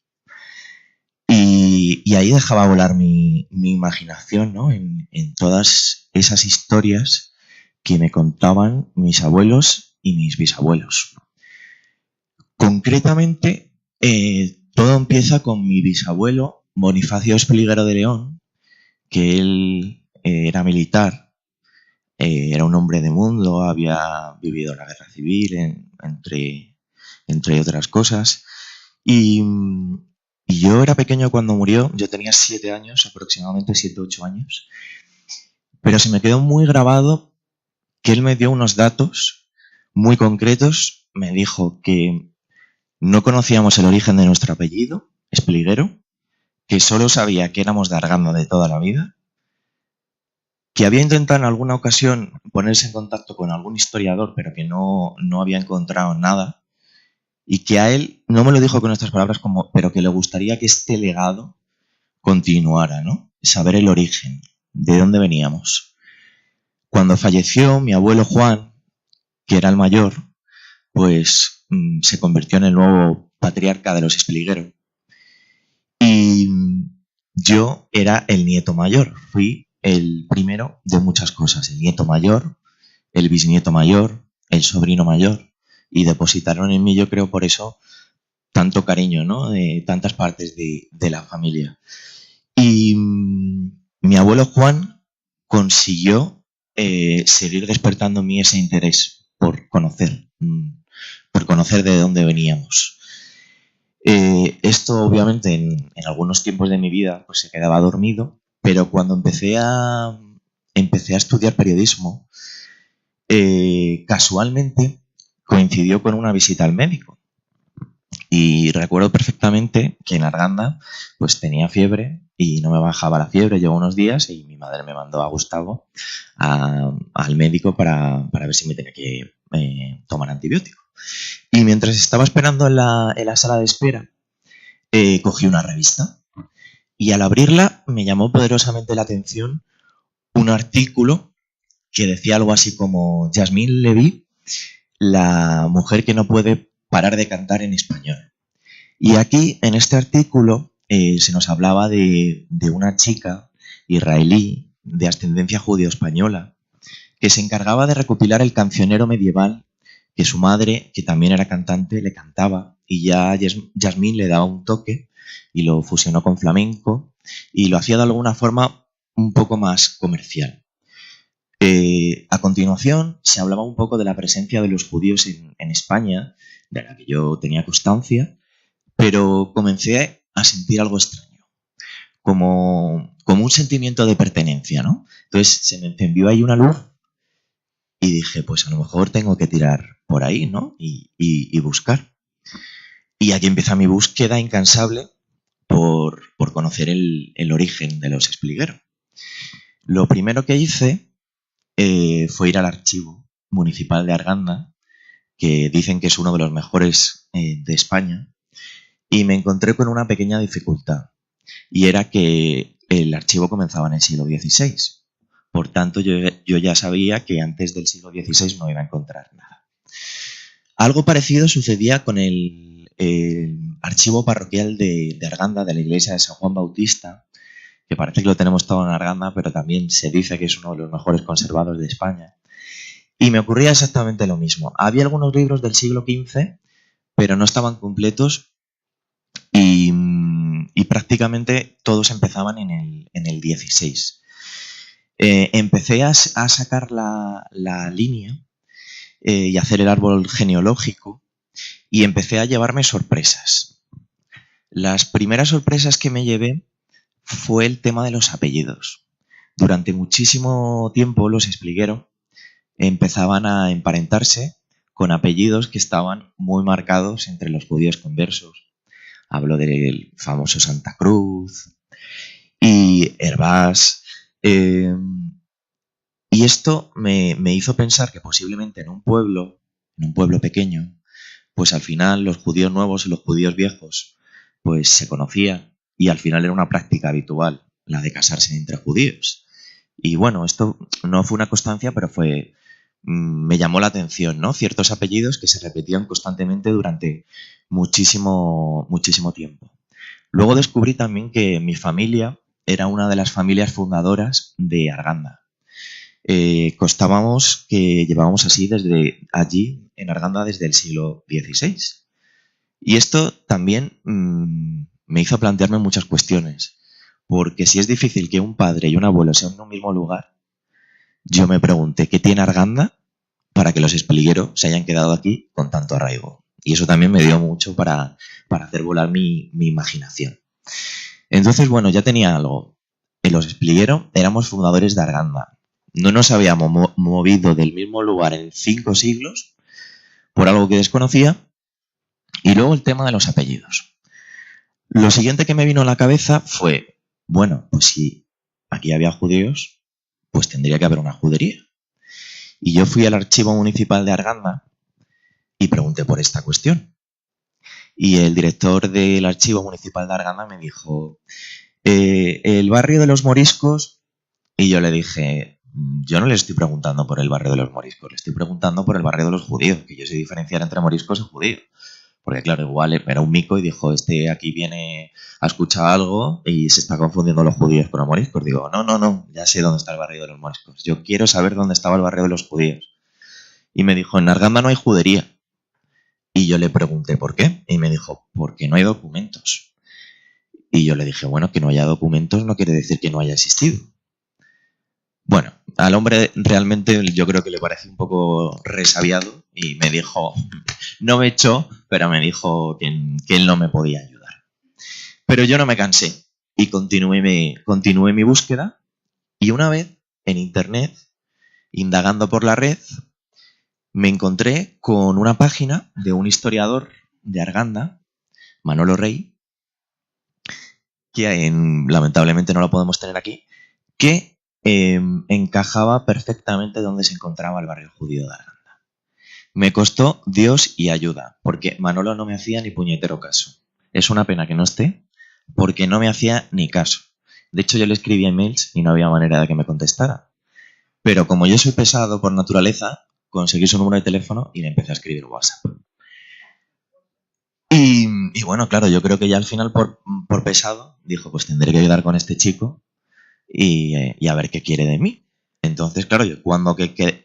Y ahí dejaba volar mi imaginación, ¿no?, en todas esas historias que me contaban mis abuelos y mis bisabuelos. Concretamente, todo empieza con mi bisabuelo Bonifacio Espeliguero de León, que él era militar, era un hombre de mundo, había vivido la guerra civil, entre otras cosas. Y yo era pequeño cuando murió, yo tenía 7 años, aproximadamente 7 o 8 años, pero se me quedó muy grabado que él me dio unos datos muy concretos. Me dijo que no conocíamos el origen de nuestro apellido, Espeliguero, que solo sabía que éramos de Arganda de toda la vida, que había intentado en alguna ocasión ponerse en contacto con algún historiador, pero que no había encontrado nada, y que a él, no me lo dijo con estas palabras, pero que le gustaría que este legado continuara, ¿no? Saber el origen, de dónde veníamos. Cuando falleció mi abuelo Juan, que era el mayor, pues se convirtió en el nuevo patriarca de los Espeliguero. Y yo era el nieto mayor, fui el primero de muchas cosas, el nieto mayor, el bisnieto mayor, el sobrino mayor, y depositaron en mí, yo creo, por eso tanto cariño, ¿no? De tantas partes de la familia. Y mi abuelo Juan consiguió seguir despertando en mí ese interés por conocer de dónde veníamos. Esto obviamente en algunos tiempos de mi vida pues se quedaba dormido, pero cuando empecé a estudiar periodismo, casualmente coincidió con una visita al médico. Y recuerdo perfectamente que en Arganda pues tenía fiebre y no me bajaba la fiebre. Llevo unos días y mi madre me mandó a Gustavo al médico para ver si me tenía que tomar antibiótico. Y mientras estaba esperando en la sala de espera, cogí una revista y al abrirla me llamó poderosamente la atención un artículo que decía algo así como Yasmine Levy, la mujer que no puede parar de cantar en español. Y aquí, en este artículo, se nos hablaba de una chica israelí de ascendencia judío-española que se encargaba de recopilar el cancionero medieval que su madre, que también era cantante, le cantaba, y ya Yasmín le daba un toque y lo fusionó con flamenco y lo hacía de alguna forma un poco más comercial. A continuación se hablaba un poco de la presencia de los judíos en España, de la que yo tenía constancia, pero comencé a sentir algo extraño, como un sentimiento de pertenencia, ¿no? Entonces se me encendió ahí una luz y dije, pues a lo mejor tengo que tirar por ahí, ¿no? Y buscar. Y aquí empieza mi búsqueda incansable por conocer el origen de los Espliguero. Lo primero que hice fue ir al archivo municipal de Arganda, que dicen que es uno de los mejores de España, y me encontré con una pequeña dificultad, y era que el archivo comenzaba en el siglo XVI. Por tanto, yo ya sabía que antes del siglo XVI no iba a encontrar nada. Algo parecido sucedía con el archivo parroquial de Arganda, de la iglesia de San Juan Bautista, que parece que lo tenemos todo en Arganda, pero también se dice que es uno de los mejores conservados de España. Y me ocurría exactamente lo mismo. Había algunos libros del siglo XV, pero no estaban completos y prácticamente todos empezaban en el XVI. Empecé a sacar la línea y hacer el árbol genealógico y empecé a llevarme sorpresas. Las primeras sorpresas que me llevé fue el tema de los apellidos. Durante muchísimo tiempo los Espliguero empezaban a emparentarse con apellidos que estaban muy marcados entre los judíos conversos. Hablo del famoso Santa Cruz y Hervás. Y esto me hizo pensar que posiblemente en un pueblo pequeño, pues al final los judíos nuevos y los judíos viejos pues se conocían y al final era una práctica habitual, la de casarse entre judíos. Y bueno, esto no fue una constancia, pero me llamó la atención, ¿no? Ciertos apellidos que se repetían constantemente durante muchísimo tiempo. Luego descubrí también que mi familia era una de las familias fundadoras de Arganda. Constábamos que llevábamos así desde allí en Arganda desde el siglo XVI. Y esto también me hizo plantearme muchas cuestiones, porque si es difícil que un padre y un abuelo sean en un mismo lugar, yo me pregunté qué tiene Arganda para que los Espliguero se hayan quedado aquí con tanto arraigo. Y eso también me dio mucho para hacer volar mi imaginación. Entonces, bueno, ya tenía algo. En los Espliguero éramos fundadores de Arganda. No nos habíamos movido del mismo lugar en 5 siglos por algo que desconocía. Y luego el tema de los apellidos. Lo siguiente que me vino a la cabeza fue, bueno, pues si aquí había judíos, pues tendría que haber una judería. Y yo fui al archivo municipal de Arganda y pregunté por esta cuestión. Y el director del archivo municipal de Arganda me dijo, el barrio de los moriscos, y yo le dije, yo no le estoy preguntando por el barrio de los moriscos, le estoy preguntando por el barrio de los judíos, que yo sé diferenciar entre moriscos y judíos. Porque claro, igual era un mico y dijo, este aquí viene a escuchar algo y se está confundiendo los judíos con los moriscos. Digo, no, ya sé dónde está el barrio de los moriscos. Yo quiero saber dónde estaba el barrio de los judíos. Y me dijo, en Arganda no hay judería. Y yo le pregunté, ¿por qué? Y me dijo, porque no hay documentos. Y yo le dije, bueno, que no haya documentos no quiere decir que no haya existido. Bueno, al hombre realmente yo creo que le pareció un poco resabiado y me dijo, no me echó, pero me dijo que él no me podía ayudar. Pero yo no me cansé y continué mi búsqueda y una vez en internet, indagando por la red, me encontré con una página de un historiador de Arganda, Manolo Rey, que lamentablemente no lo podemos tener aquí, que encajaba perfectamente donde se encontraba el barrio judío de Arganda. Me costó Dios y ayuda, porque Manolo no me hacía ni puñetero caso. Es una pena que no esté, porque no me hacía ni caso. De hecho, yo le escribía emails y no había manera de que me contestara. Pero como yo soy pesado por naturaleza, conseguí su número de teléfono y le empecé a escribir WhatsApp. Y bueno, claro, yo creo que ya al final, por pesado, dijo, pues tendré que ayudar con este chico y a ver qué quiere de mí. Entonces, claro, yo cuando quedé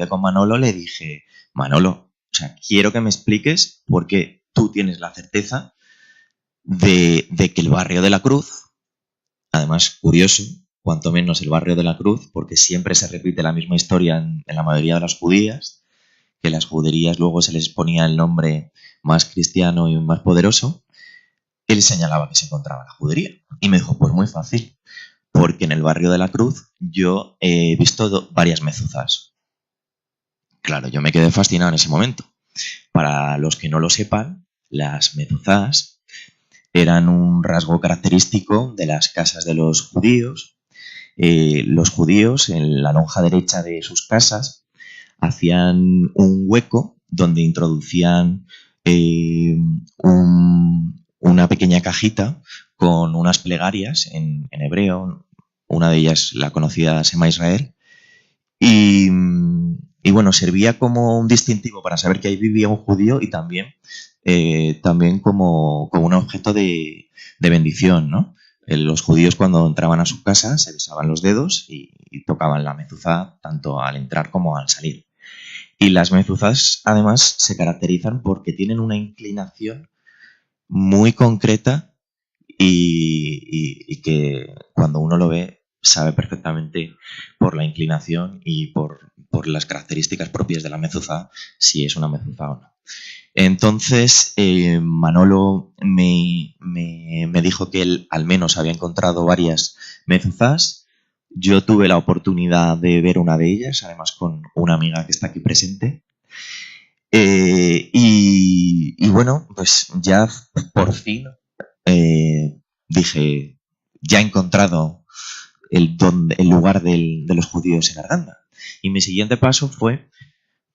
con Manolo le dije, Manolo, o sea, quiero que me expliques por qué tú tienes la certeza de que el barrio de la Cruz, además curioso, cuanto menos el barrio de la Cruz, porque siempre se repite la misma historia en la mayoría de las judías, que las juderías luego se les ponía el nombre más cristiano y más poderoso, él señalaba que se encontraba la judería. Y me dijo, pues muy fácil, porque en el barrio de la Cruz yo he visto varias mezuzas. Claro, yo me quedé fascinado en ese momento. Para los que no lo sepan, las mezuzas eran un rasgo característico de las casas de los judíos. Los judíos, en la lonja derecha de sus casas, hacían un hueco donde introducían una pequeña cajita con unas plegarias en hebreo, una de ellas la conocida Shema Israel, y bueno, servía como un distintivo para saber que ahí vivía un judío y también como un objeto de bendición, ¿no? Los judíos cuando entraban a su casa se besaban los dedos y tocaban la mezuzá tanto al entrar como al salir. Y las mezuzás además se caracterizan porque tienen una inclinación muy concreta y que cuando uno lo ve sabe perfectamente por la inclinación y por las características propias de la mezuzá si es una mezuzá o no. Entonces Manolo me dijo que él al menos había encontrado varias mezuzás. Yo tuve la oportunidad de ver una de ellas, además con una amiga que está aquí presente. Y bueno, pues ya por fin dije, ya he encontrado el lugar de los judíos en Arganda. Y mi siguiente paso fue,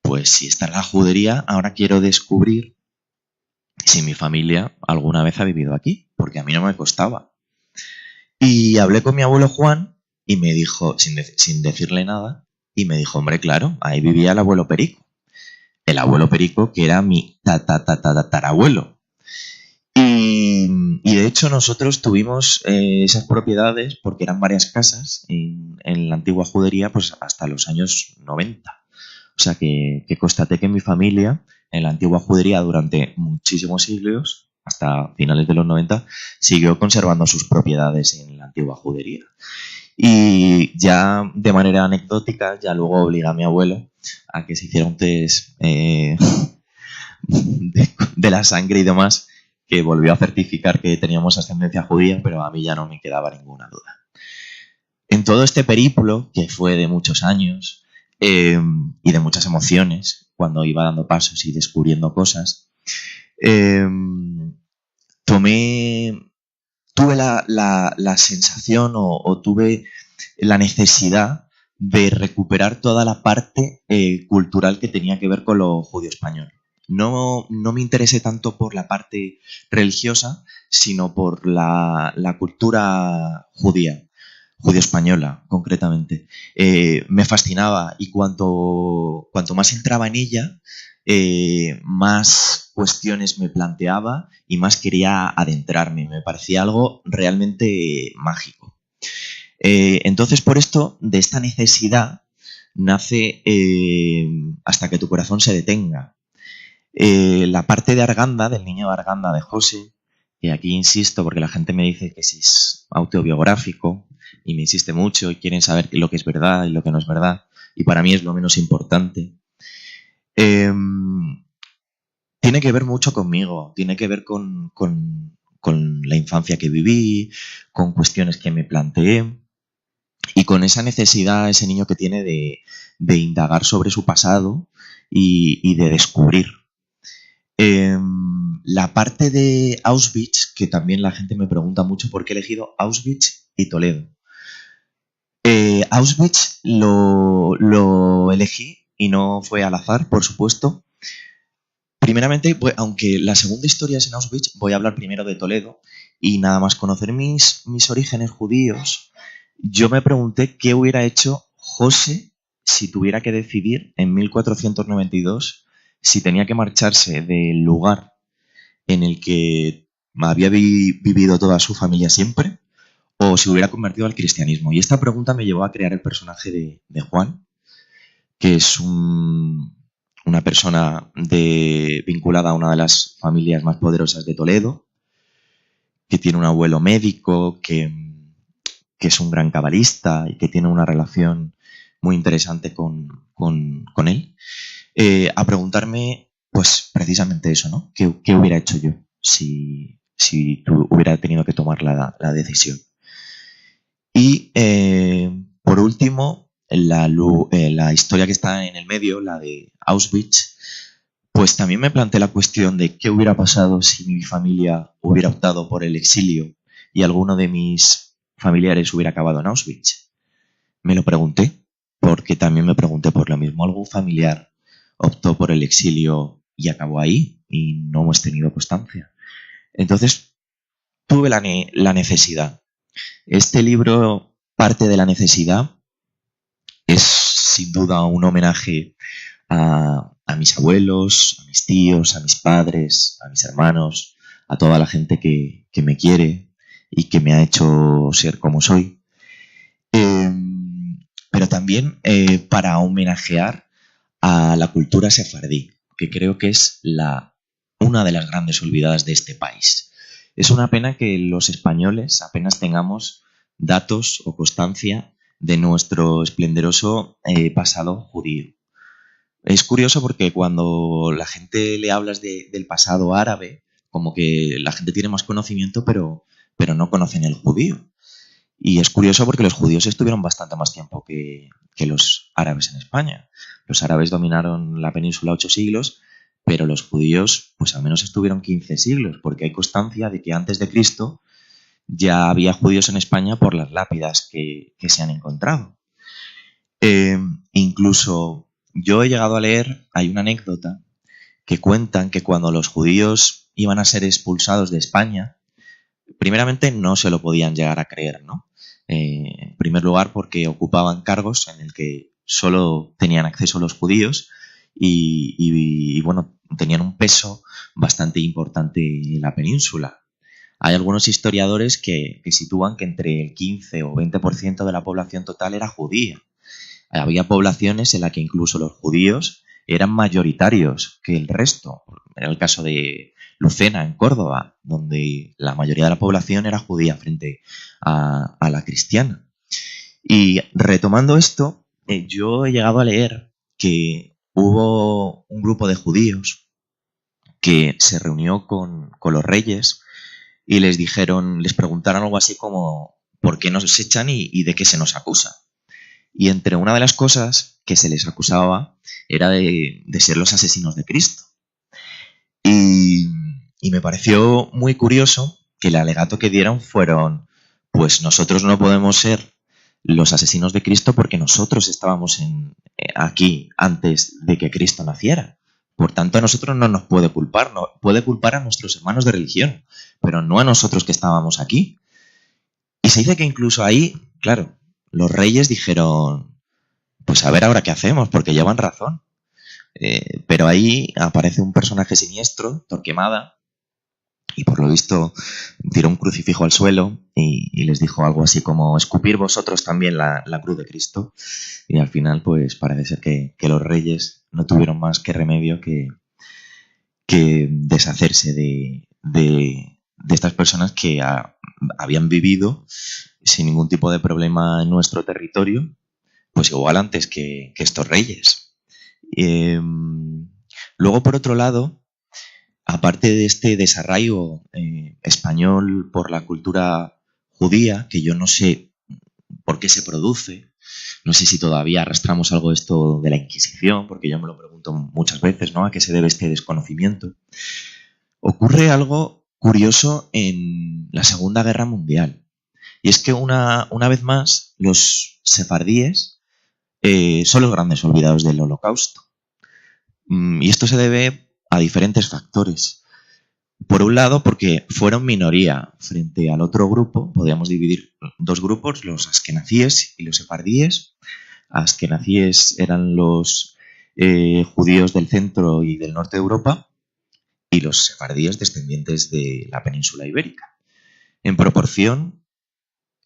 pues si está en la judería, ahora quiero descubrir si mi familia alguna vez ha vivido aquí, porque a mí no me costaba. Y hablé con mi abuelo Juan y me dijo, sin decirle nada, y me dijo, hombre, claro, ahí vivía el abuelo Perico. El abuelo Perico, que era mi tatarabuelo. Y de hecho nosotros tuvimos esas propiedades porque eran varias casas en la antigua judería pues hasta los años 90. O sea que constaté que mi familia en la antigua judería durante muchísimos siglos, hasta finales de los 90, siguió conservando sus propiedades en la antigua judería. Y ya de manera anecdótica, ya luego obligué a mi abuelo a que se hiciera un test de la sangre y demás, que volvió a certificar que teníamos ascendencia judía, pero a mí ya no me quedaba ninguna duda. En todo este periplo, que fue de muchos años y de muchas emociones, cuando iba dando pasos y descubriendo cosas, tuve la sensación o tuve la necesidad de recuperar toda la parte cultural que tenía que ver con lo judío español. No me interesé tanto por la parte religiosa, sino por la cultura judía, judío-española, concretamente. Me fascinaba y cuanto más entraba en ella, más cuestiones me planteaba y más quería adentrarme. Me parecía algo realmente mágico. Entonces, por esto, de esta necesidad nace Hasta que tu corazón se detenga. La parte de Arganda, del niño de Arganda de José, y aquí insisto porque la gente me dice que si es autobiográfico y me insiste mucho y quieren saber lo que es verdad y lo que no es verdad, y para mí es lo menos importante. Tiene que ver mucho conmigo, tiene que ver con la infancia que viví, con cuestiones que me planteé y con esa necesidad, ese niño que tiene de indagar sobre su pasado y de descubrir. La parte de Auschwitz, que también la gente me pregunta mucho por qué he elegido Auschwitz y Toledo. Auschwitz lo elegí y no fue al azar, por supuesto. Primeramente, aunque la segunda historia es en Auschwitz, voy a hablar primero de Toledo y nada más conocer mis orígenes judíos, yo me pregunté qué hubiera hecho José si tuviera que decidir en 1492 si tenía que marcharse del lugar en el que había vivido toda su familia siempre o si hubiera convertido al cristianismo. Y esta pregunta me llevó a crear el personaje de Juan, que es una persona vinculada a una de las familias más poderosas de Toledo, que tiene un abuelo médico, que es un gran cabalista y que tiene una relación muy interesante con él, a preguntarme, pues precisamente eso, ¿no? ¿Qué hubiera hecho yo si tú hubiera tenido que tomar la decisión? Y por último, la historia que está en el medio, la de Auschwitz, pues también me planteé la cuestión de qué hubiera pasado si mi familia hubiera optado por el exilio y alguno de mis familiares hubiera acabado en Auschwitz. Me lo pregunté, porque también me pregunté por lo mismo. ¿Algún familiar optó por el exilio y acabó ahí y no hemos tenido constancia? Entonces tuve la necesidad. Este libro parte de la necesidad. Es sin duda un homenaje a mis abuelos, a mis tíos, a mis padres, a mis hermanos, a toda la gente que me quiere y que me ha hecho ser como soy. Pero también para homenajear a la cultura sefardí, que creo que es una de las grandes olvidadas de este país. Es una pena que los españoles apenas tengamos datos o constancia de nuestro esplendoroso pasado judío. Es curioso porque cuando la gente le hablas del pasado árabe, como que la gente tiene más conocimiento, pero no conocen el judío. Y es curioso porque los judíos estuvieron bastante más tiempo que los árabes en España. Los árabes dominaron la península 8 siglos, pero los judíos pues al menos estuvieron 15 siglos, porque hay constancia de que antes de Cristo ya había judíos en España por las lápidas que se han encontrado. Incluso yo he llegado a leer, hay una anécdota que cuentan que cuando los judíos iban a ser expulsados de España, primeramente no se lo podían llegar a creer, ¿no? En primer lugar porque ocupaban cargos en el que solo tenían acceso los judíos y bueno, tenían un peso bastante importante en la península. Hay algunos historiadores que sitúan que entre el 15 o 20% de la población total era judía. Había poblaciones en las que incluso los judíos eran mayoritarios que el resto. Era el caso de Lucena, en Córdoba, donde la mayoría de la población era judía frente a la cristiana. Y retomando esto, yo he llegado a leer que hubo un grupo de judíos que se reunió con los reyes y les preguntaron algo así como ¿por qué nos echan y de qué se nos acusa? Y entre una de las cosas que se les acusaba era de ser los asesinos de Cristo. Y me pareció muy curioso que el alegato que dieron fueron, pues nosotros no podemos ser los asesinos de Cristo porque nosotros estábamos aquí antes de que Cristo naciera. Por tanto, a nosotros no nos puede culpar, no, puede culpar a nuestros hermanos de religión, pero no a nosotros que estábamos aquí. Y se dice que incluso ahí, claro, los reyes dijeron, pues a ver ahora qué hacemos, porque llevan razón. Pero ahí aparece un personaje siniestro, Torquemada, y por lo visto tiró un crucifijo al suelo y les dijo algo así como: escupir vosotros también la cruz de Cristo. Y al final pues parece ser que los reyes no tuvieron más que remedio que deshacerse de estas personas que habían vivido sin ningún tipo de problema en nuestro territorio, pues igual antes que estos reyes. Luego, por otro lado, aparte de este desarraigo español por la cultura judía, que yo no sé por qué se produce, no sé si todavía arrastramos algo de esto de la Inquisición, porque yo me lo pregunto muchas veces, ¿no? ¿A qué se debe este desconocimiento? Ocurre algo curioso en la Segunda Guerra Mundial. Y es que una vez más los sefardíes son los grandes olvidados del Holocausto. Y esto se debe a diferentes factores. Por un lado, porque fueron minoría frente al otro grupo. Podríamos dividir dos grupos, los askenazíes y los sefardíes. Askenazíes eran los judíos del centro y del norte de Europa, y los sefardíes descendientes de la península ibérica. En proporción,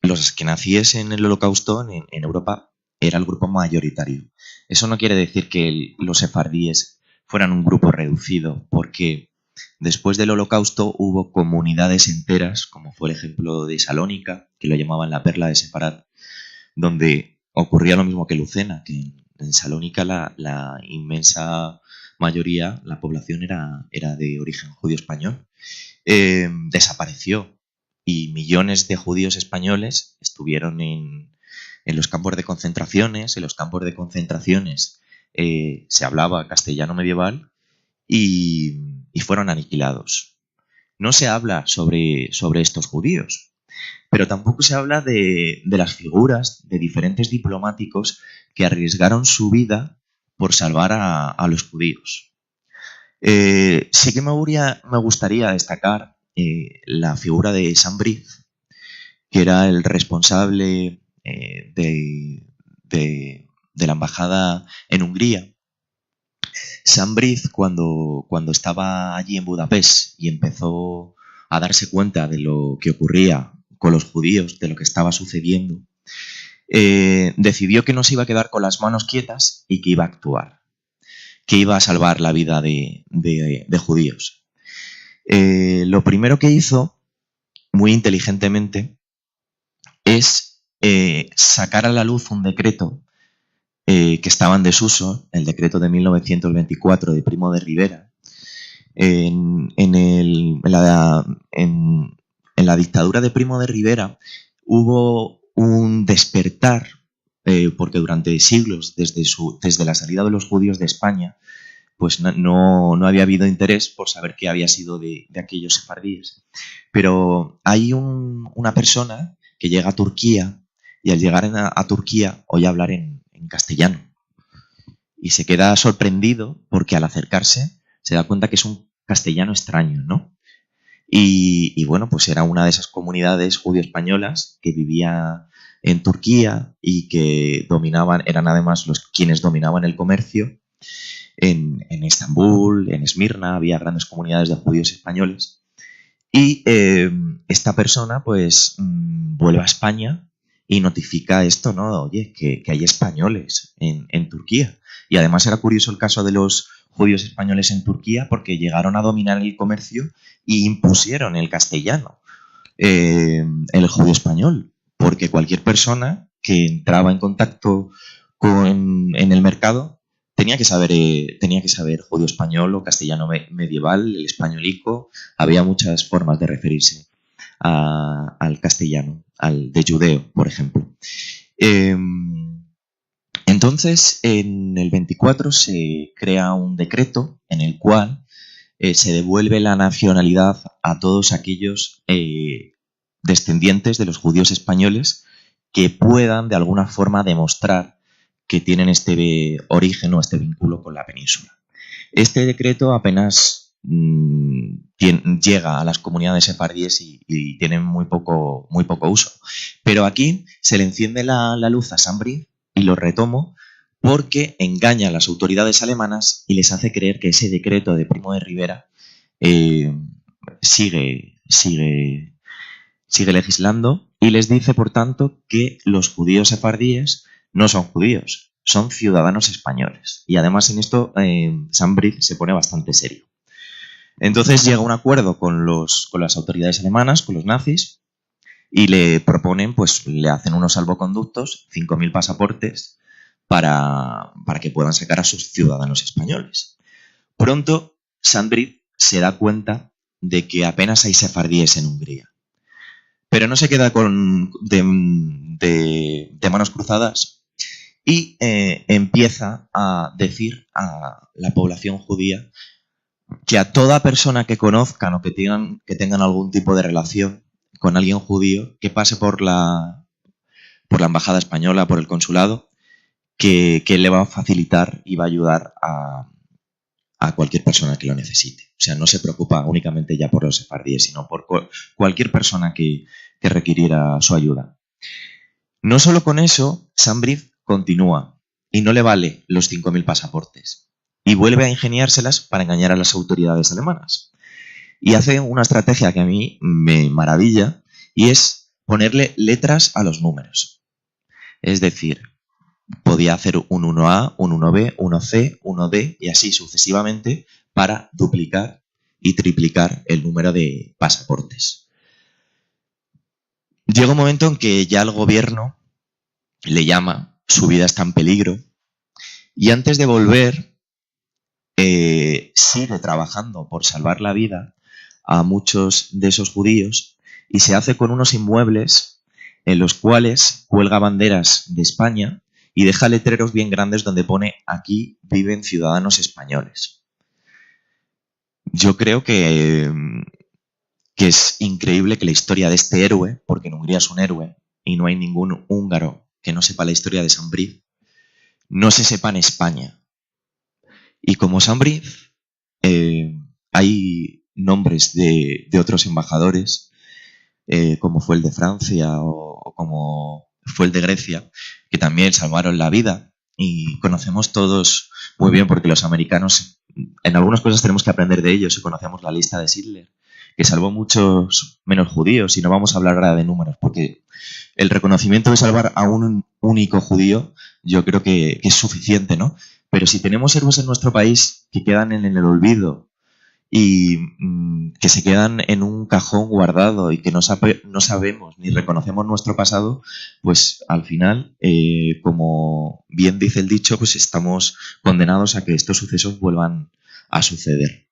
los askenazíes en el Holocausto en Europa era el grupo mayoritario. Eso no quiere decir que los sefardíes fueran un grupo reducido, porque después del Holocausto hubo comunidades enteras, como fue el ejemplo de Salónica, que lo llamaban la perla de Sefarad, donde ocurría lo mismo que Lucena, que en Salónica la inmensa mayoría, la población era de origen judío español. Desapareció y millones de judíos españoles estuvieron en los campos de concentraciones. En los campos de concentraciones se hablaba castellano medieval y fueron aniquilados. No se habla sobre estos judíos, pero tampoco se habla de las figuras de diferentes diplomáticos que arriesgaron su vida por salvar a los judíos. Sí que me gustaría destacar la figura de Sambriz, que era el responsable de la embajada en Hungría. Sambriz, cuando estaba allí en Budapest y empezó a darse cuenta de lo que ocurría con los judíos, de lo que estaba sucediendo, decidió que no se iba a quedar con las manos quietas y que iba a actuar, que iba a salvar la vida de judíos. Lo primero que hizo, muy inteligentemente, es sacar a la luz un decreto que estaba en desuso, el decreto de 1924 de Primo de Rivera. En la dictadura de Primo de Rivera hubo un despertar, porque durante siglos, desde la salida de los judíos de España, pues no había habido interés por saber qué había sido de aquellos sefardíes. Pero hay una persona que llega a Turquía y al llegar a Turquía oye hablar en castellano y se queda sorprendido porque al acercarse se da cuenta que es un castellano extraño, ¿no? Y bueno, pues era una de esas comunidades judío-españolas que vivía en Turquía y que eran además quienes dominaban el comercio. En Estambul, en Esmirna, había grandes comunidades de judíos españoles. Y esta persona pues vuelve a España y notifica esto, ¿no? Oye, que hay españoles en Turquía. Y además era curioso el caso de los judíos españoles en Turquía, porque llegaron a dominar el comercio y impusieron el castellano, el judío español, porque cualquier persona que entraba en contacto en el mercado tenía que saber judío español o castellano medieval, el españolico. Había muchas formas de referirse al castellano, al de judeo, por ejemplo. Entonces, en el 24 se crea un decreto en el cual se devuelve la nacionalidad a todos aquellos descendientes de los judíos españoles que puedan de alguna forma demostrar que tienen este origen o este vínculo con la península. Este decreto apenas llega a las comunidades sefardíes y tiene muy poco uso. Pero aquí se le enciende la luz a Sambriz, y lo retomo porque engaña a las autoridades alemanas y les hace creer que ese decreto de Primo de Rivera sigue legislando, y les dice, por tanto, que los judíos sefardíes no son judíos, son ciudadanos españoles. Y además en esto Sanbrid se pone bastante serio. Entonces llega a un acuerdo con las autoridades alemanas, con los nazis, y le proponen, pues le hacen unos salvoconductos, 5.000 pasaportes, para que puedan sacar a sus ciudadanos españoles. Pronto Sanbrid se da cuenta de que apenas hay sefardíes en Hungría. Pero no se queda de manos cruzadas y empieza a decir a la población judía que a toda persona que conozcan o que tengan algún tipo de relación con alguien judío, que pase por la embajada española, por el consulado, que le va a facilitar y va a ayudar a cualquier persona que lo necesite. O sea, no se preocupa únicamente ya por los sefardíes, sino por cualquier persona que requiriera su ayuda. No solo con eso, Sanbrid continúa y no le vale los 5.000 pasaportes y vuelve a ingeniárselas para engañar a las autoridades alemanas. Y hace una estrategia que a mí me maravilla, y es ponerle letras a los números. Es decir, podía hacer un 1A, un 1B, 1C, 1D y así sucesivamente para duplicar y triplicar el número de pasaportes. Llega un momento en que ya el gobierno le llama, su vida está en peligro, y antes de volver sigue trabajando por salvar la vida a muchos de esos judíos, y se hace con unos inmuebles en los cuales cuelga banderas de España y deja letreros bien grandes donde pone: aquí viven ciudadanos españoles. Yo creo que es increíble que la historia de este héroe, porque en Hungría es un héroe y no hay ningún húngaro que no sepa la historia de Sanbrid, no se sepa en España. Y como Sanbrid, hay nombres de otros embajadores, como fue el de Francia o como fue el de Grecia, que también salvaron la vida, y conocemos todos muy bien, porque los americanos en algunas cosas tenemos que aprender de ellos, y conocemos la lista de Schindler, que salvó muchos menos judíos, y no vamos a hablar ahora de números, porque el reconocimiento de salvar a un único judío yo creo que es suficiente, ¿no? Pero si tenemos héroes en nuestro país que quedan en el olvido y que se quedan en un cajón guardado y que no sabemos ni reconocemos nuestro pasado, pues al final, como bien dice el dicho, pues estamos condenados a que estos sucesos vuelvan a suceder.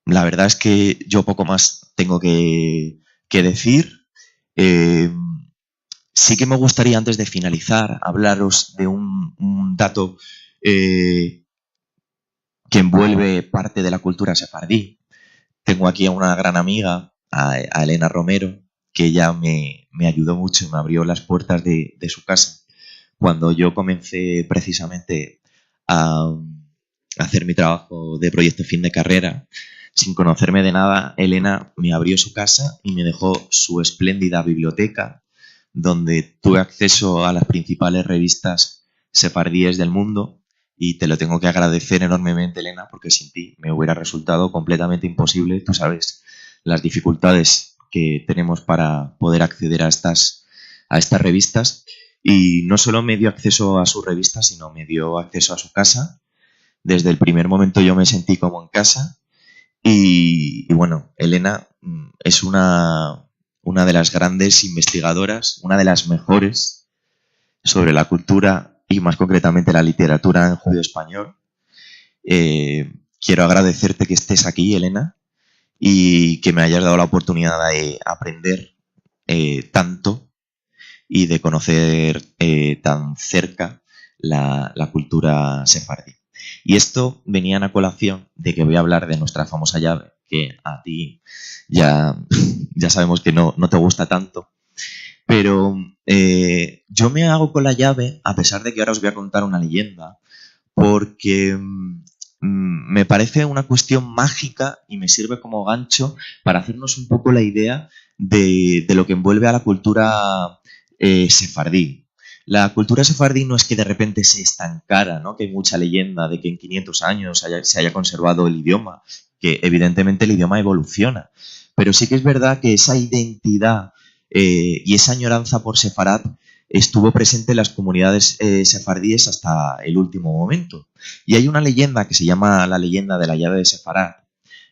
La verdad es que yo poco más tengo que decir. Sí que me gustaría, antes de finalizar, hablaros de un dato que envuelve parte de la cultura sefardí. Tengo aquí a una gran amiga, a Elena Romero, que ella me ayudó mucho y me abrió las puertas de su casa cuando yo comencé precisamente a hacer mi trabajo de proyecto fin de carrera. Sin conocerme de nada, Elena me abrió su casa y me dejó su espléndida biblioteca, donde tuve acceso a las principales revistas sefardíes del mundo, y te lo tengo que agradecer enormemente, Elena, porque sin ti me hubiera resultado completamente imposible. Tú sabes las dificultades que tenemos para poder acceder a estas revistas, y no solo me dio acceso a sus revistas, sino me dio acceso a su casa. Desde el primer momento yo me sentí como en casa, y bueno, Elena es una de las grandes investigadoras, una de las mejores sobre la cultura y más concretamente la literatura en judío español. Quiero agradecerte que estés aquí, Elena, y que me hayas dado la oportunidad de aprender tanto y de conocer tan cerca la cultura sefardí. Y esto venía a colación de que voy a hablar de nuestra famosa llave, que a ti ya sabemos que no te gusta tanto. Pero yo me hago con la llave, a pesar de que ahora os voy a contar una leyenda, porque me parece una cuestión mágica y me sirve como gancho para hacernos un poco la idea de lo que envuelve a la cultura sefardí. La cultura sefardí no es que de repente se estancara, ¿no? Que hay mucha leyenda de que en 500 años se haya conservado el idioma, que evidentemente el idioma evoluciona. Pero sí que es verdad que esa identidad y esa añoranza por Sefarad estuvo presente en las comunidades sefardíes hasta el último momento. Y hay una leyenda que se llama la leyenda de la llave de Sefarad,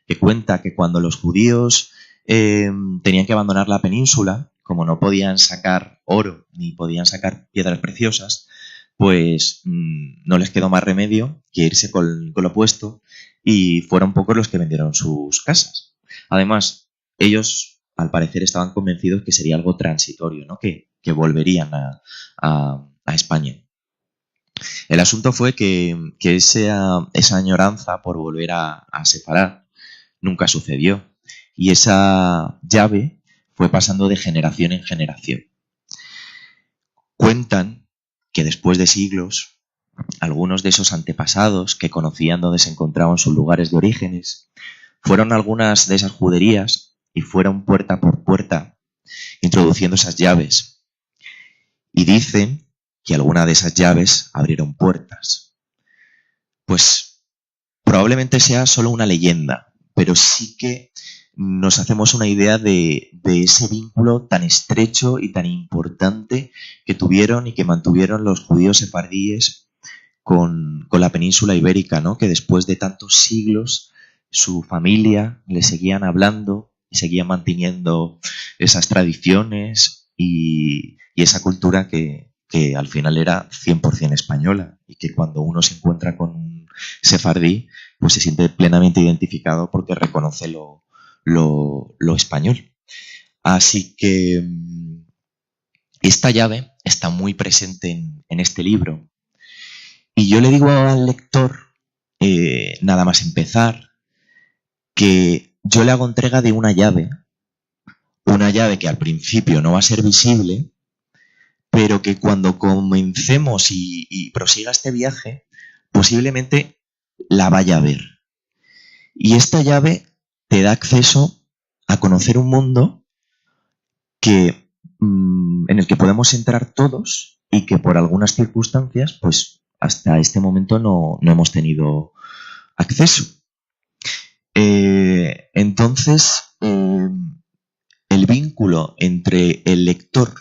que cuenta que cuando los judíos tenían que abandonar la península, como no podían sacar oro ni podían sacar piedras preciosas, pues no les quedó más remedio que irse con lo opuesto, y fueron pocos los que vendieron sus casas. Además, ellos al parecer estaban convencidos que sería algo transitorio, ¿no? Que volverían a España. El asunto fue que esa añoranza por volver a Sefarad nunca sucedió, y esa llave fue pasando de generación en generación. Cuentan que después de siglos, algunos de esos antepasados que conocían dónde se encontraban sus lugares de orígenes, fueron a algunas de esas juderías y fueron puerta por puerta introduciendo esas llaves. Y dicen que alguna de esas llaves abrieron puertas. Pues probablemente sea solo una leyenda, pero sí que nos hacemos una idea de ese vínculo tan estrecho y tan importante que tuvieron y que mantuvieron los judíos sefardíes con la península ibérica, ¿no? Que después de tantos siglos su familia le seguían hablando y seguían manteniendo esas tradiciones y esa cultura que al final era 100% española, y que cuando uno se encuentra con un sefardí, pues se siente plenamente identificado porque reconoce lo español. Así que esta llave está muy presente en este libro. Y yo le digo al lector, nada más empezar, que yo le hago entrega de una llave que al principio no va a ser visible, pero que cuando comencemos y prosiga este viaje, posiblemente la vaya a ver. Y esta llave te da acceso a conocer un mundo en el que podemos entrar todos y que por algunas circunstancias, pues hasta este momento no hemos tenido acceso. Entonces, el vínculo entre el lector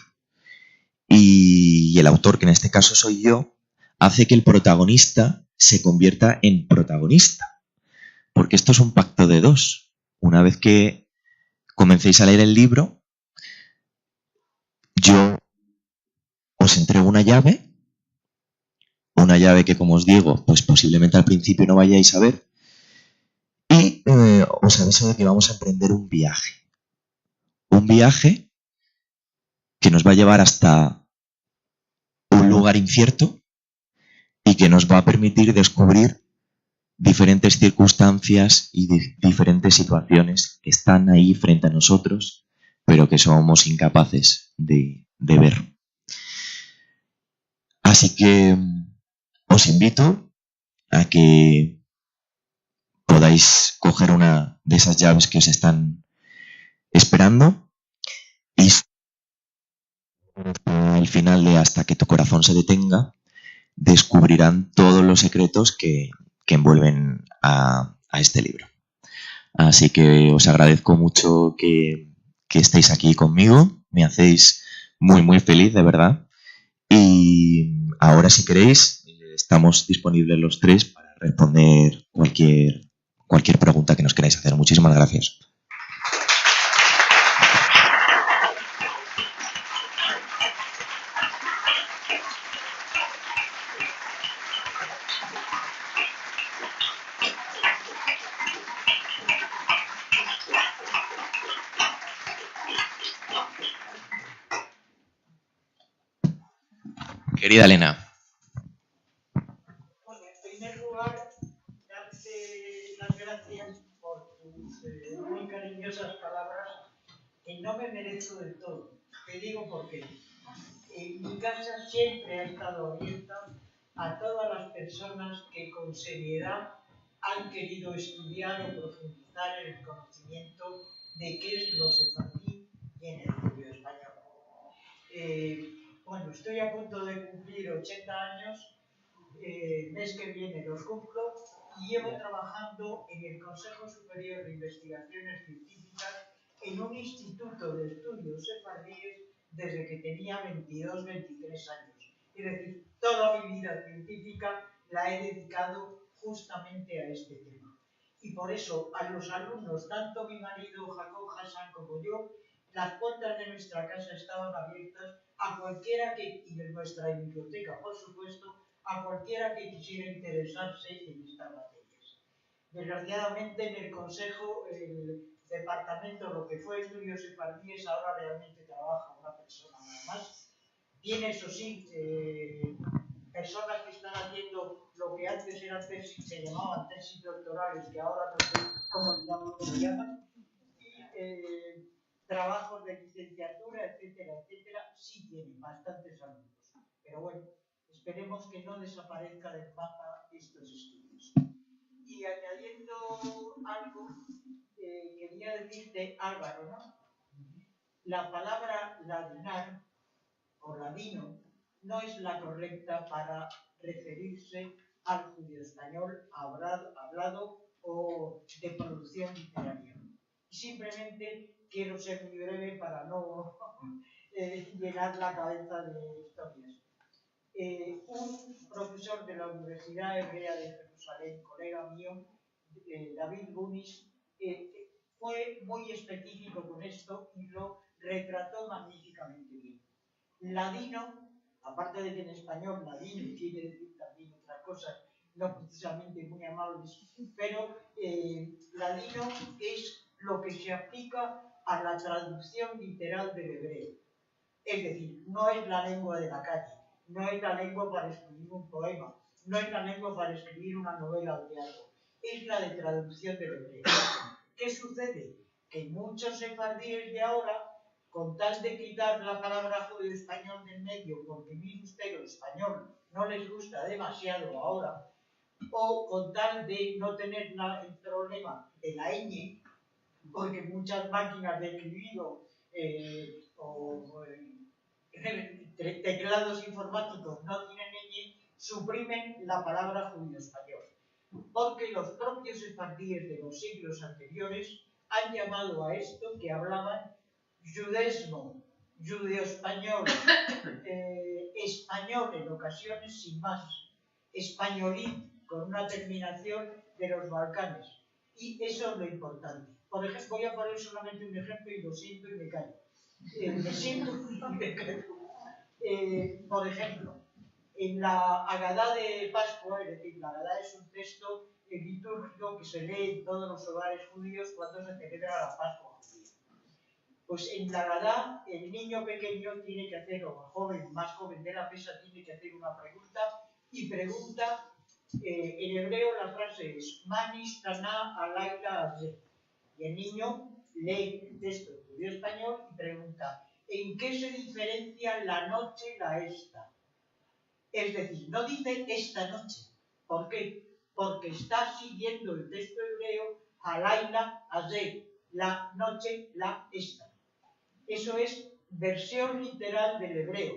y el autor, que en este caso soy yo, hace que el protagonista se convierta en protagonista. Porque esto es un pacto de dos. Una vez que comencéis a leer el libro, yo os entrego una llave que, como os digo, pues posiblemente al principio no vayáis a ver, y os aviso de que vamos a emprender un viaje que nos va a llevar hasta un lugar incierto y que nos va a permitir descubrir diferentes circunstancias y diferentes situaciones que están ahí frente a nosotros, pero que somos incapaces de ver. Así que os invito a que podáis coger una de esas llaves que os están esperando, y al final de Hasta que tu corazón se detenga, descubrirán todos los secretos que envuelven a este libro. Así que os agradezco mucho que estéis aquí conmigo, me hacéis muy, muy feliz, de verdad. Y ahora, si queréis, estamos disponibles los tres para responder cualquier pregunta que nos queráis hacer. Muchísimas gracias. Querida Elena. Bueno, en primer lugar, darte las gracias por tus muy cariñosas palabras, que no me merezco del todo. Te digo por qué. Mi casa siempre ha estado abierta a todas las personas que con seriedad han querido estudiar o profundizar en el conocimiento de qué es lo sefardí y en el judío español. Bueno, estoy a punto de cumplir 80 años, mes que viene los cumplo, y llevo trabajando en el Consejo Superior de Investigaciones Científicas en un instituto de estudios sefardíes desde que tenía 22, 23 años. Es decir, toda mi vida científica la he dedicado justamente a este tema. Y por eso a los alumnos, tanto mi marido Jacob Hassan como yo, las puertas de nuestra casa estaban abiertas a cualquiera que, y de nuestra biblioteca, por supuesto, a cualquiera que quisiera interesarse en estas materias. Desgraciadamente, en el Consejo, el departamento, lo que fue Estudios Sefardíes, ahora realmente trabaja una persona nada más. Tiene, eso sí, personas que están haciendo lo que antes eran tesis, se llamaban tesis doctorales, que ahora no sé cómo se llaman, y trabajos de licenciatura, etcétera, etcétera, sí tienen bastantes alumnos. Pero bueno, esperemos que no desaparezca del mapa estos estudios. Y añadiendo algo, quería decirte, Álvaro, ¿no? La palabra ladinar o ladino no es la correcta para referirse al judío español hablado o de producción literaria. Simplemente quiero ser muy breve para no llenar la cabeza de historias. Un profesor de la Universidad Hebrea de Jerusalén, colega mío, David Gunis, fue muy específico con esto y lo retrató magníficamente bien. Ladino, aparte de que en español ladino quiere decir también otras cosas no precisamente muy amables, pero ladino es lo que se aplica a la traducción literal del hebreo. Es decir, no es la lengua de la calle, no es la lengua para escribir un poema, no es la lengua para escribir una novela o teatro, es la de traducción del hebreo. ¿Qué sucede? Que muchos sefardíes de ahora, con tal de quitar la palabra judío-español del medio, porque mire usted, el español no les gusta demasiado ahora, o con tal de no tener el problema de la ñ, porque muchas máquinas de escribido teclados informáticos no tienen ñ, suprimen la palabra judío-español. Porque los propios sefardíes de los siglos anteriores han llamado a esto que hablaban judesmo, judeo-español, español en ocasiones sin más, españolín con una terminación de los Balcanes. Y eso es lo importante. Por ejemplo, voy a poner solamente un ejemplo y lo siento y me callo. Me siento y me callo. Por ejemplo, en la Agadá de Pascua, es decir, la Agadá es un texto litúrgico que se lee en todos los hogares judíos cuando se celebra la Pascua judía. Pues en la Agadá, el niño pequeño tiene que hacer, o el joven, más joven de la mesa, tiene que hacer una pregunta y pregunta, en hebreo la frase es Manis Taná Alayla Azeh. Y el niño lee el texto en judío español y pregunta, ¿en qué se diferencia la noche y la esta? Es decir, no dice esta noche. ¿Por qué? Porque está siguiendo el texto hebreo Halayla Azeh, la noche, la esta. Eso es versión literal del hebreo.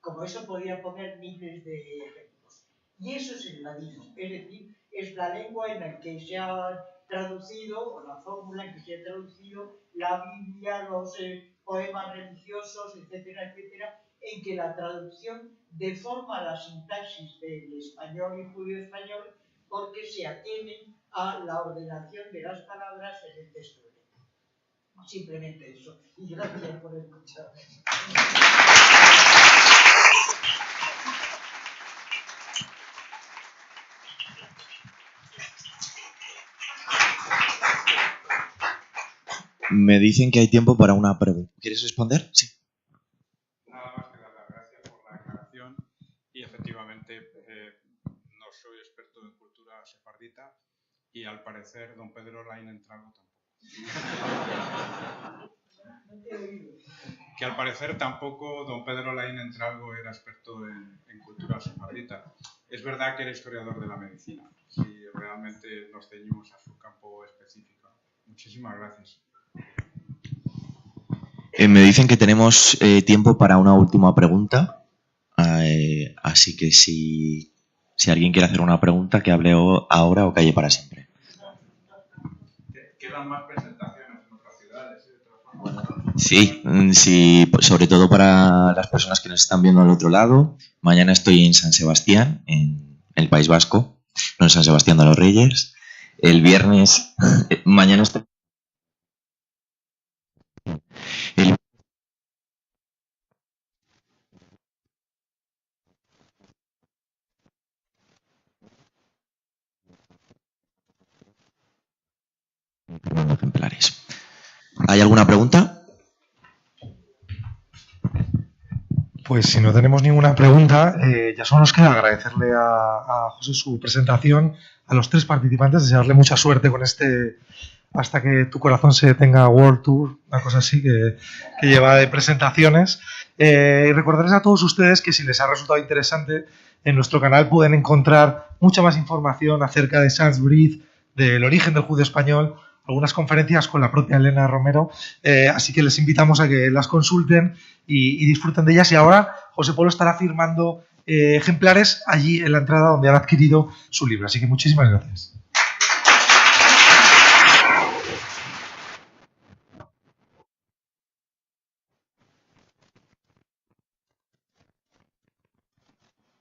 Como eso podría poner miles de ejemplos. Y eso es el ladino, es decir, es la lengua en la que se ha traducido, o la fórmula en que se ha traducido la Biblia, los poemas religiosos, etcétera, etcétera, en que la traducción deforma la sintaxis del español y judío español porque se atienen a la ordenación de las palabras en el texto hebreo. Simplemente eso. Y gracias por escucharme. Me dicen que hay tiempo para una pregunta. ¿Quieres responder? Sí. Nada más que dar las gracias por la aclaración y efectivamente no soy experto en cultura sefardita y al parecer don Pedro Laín Entralgo tampoco. Que al parecer tampoco don Pedro Laín Entralgo era experto en cultura sefardita. Es verdad que era historiador de la medicina, si realmente nos ceñimos a su campo específico. Muchísimas gracias. Me dicen que tenemos tiempo para una última pregunta. Así que si alguien quiere hacer una pregunta, que hable ahora o calle para siempre. ¿Quedan más presentaciones en otras ciudades? Sí, sobre todo para las personas que nos están viendo al otro lado. Mañana estoy en San Sebastián, en el País Vasco, no en San Sebastián de los Reyes. El viernes, mañana estoy... ejemplares. ¿Hay alguna pregunta? Pues si no tenemos ninguna pregunta, ya solo nos queda agradecerle a José su presentación, a los 3 participantes, desearle mucha suerte con hasta que tu corazón se tenga World Tour, una cosa así que lleva de presentaciones. Y recordarles a todos ustedes que si les ha resultado interesante, en nuestro canal pueden encontrar mucha más información acerca de Sans Brit, del origen del judío español, algunas conferencias con la propia Elena Romero, así que les invitamos a que las consulten y disfruten de ellas. Y ahora José Polo estará firmando ejemplares allí en la entrada donde han adquirido su libro, así que muchísimas gracias.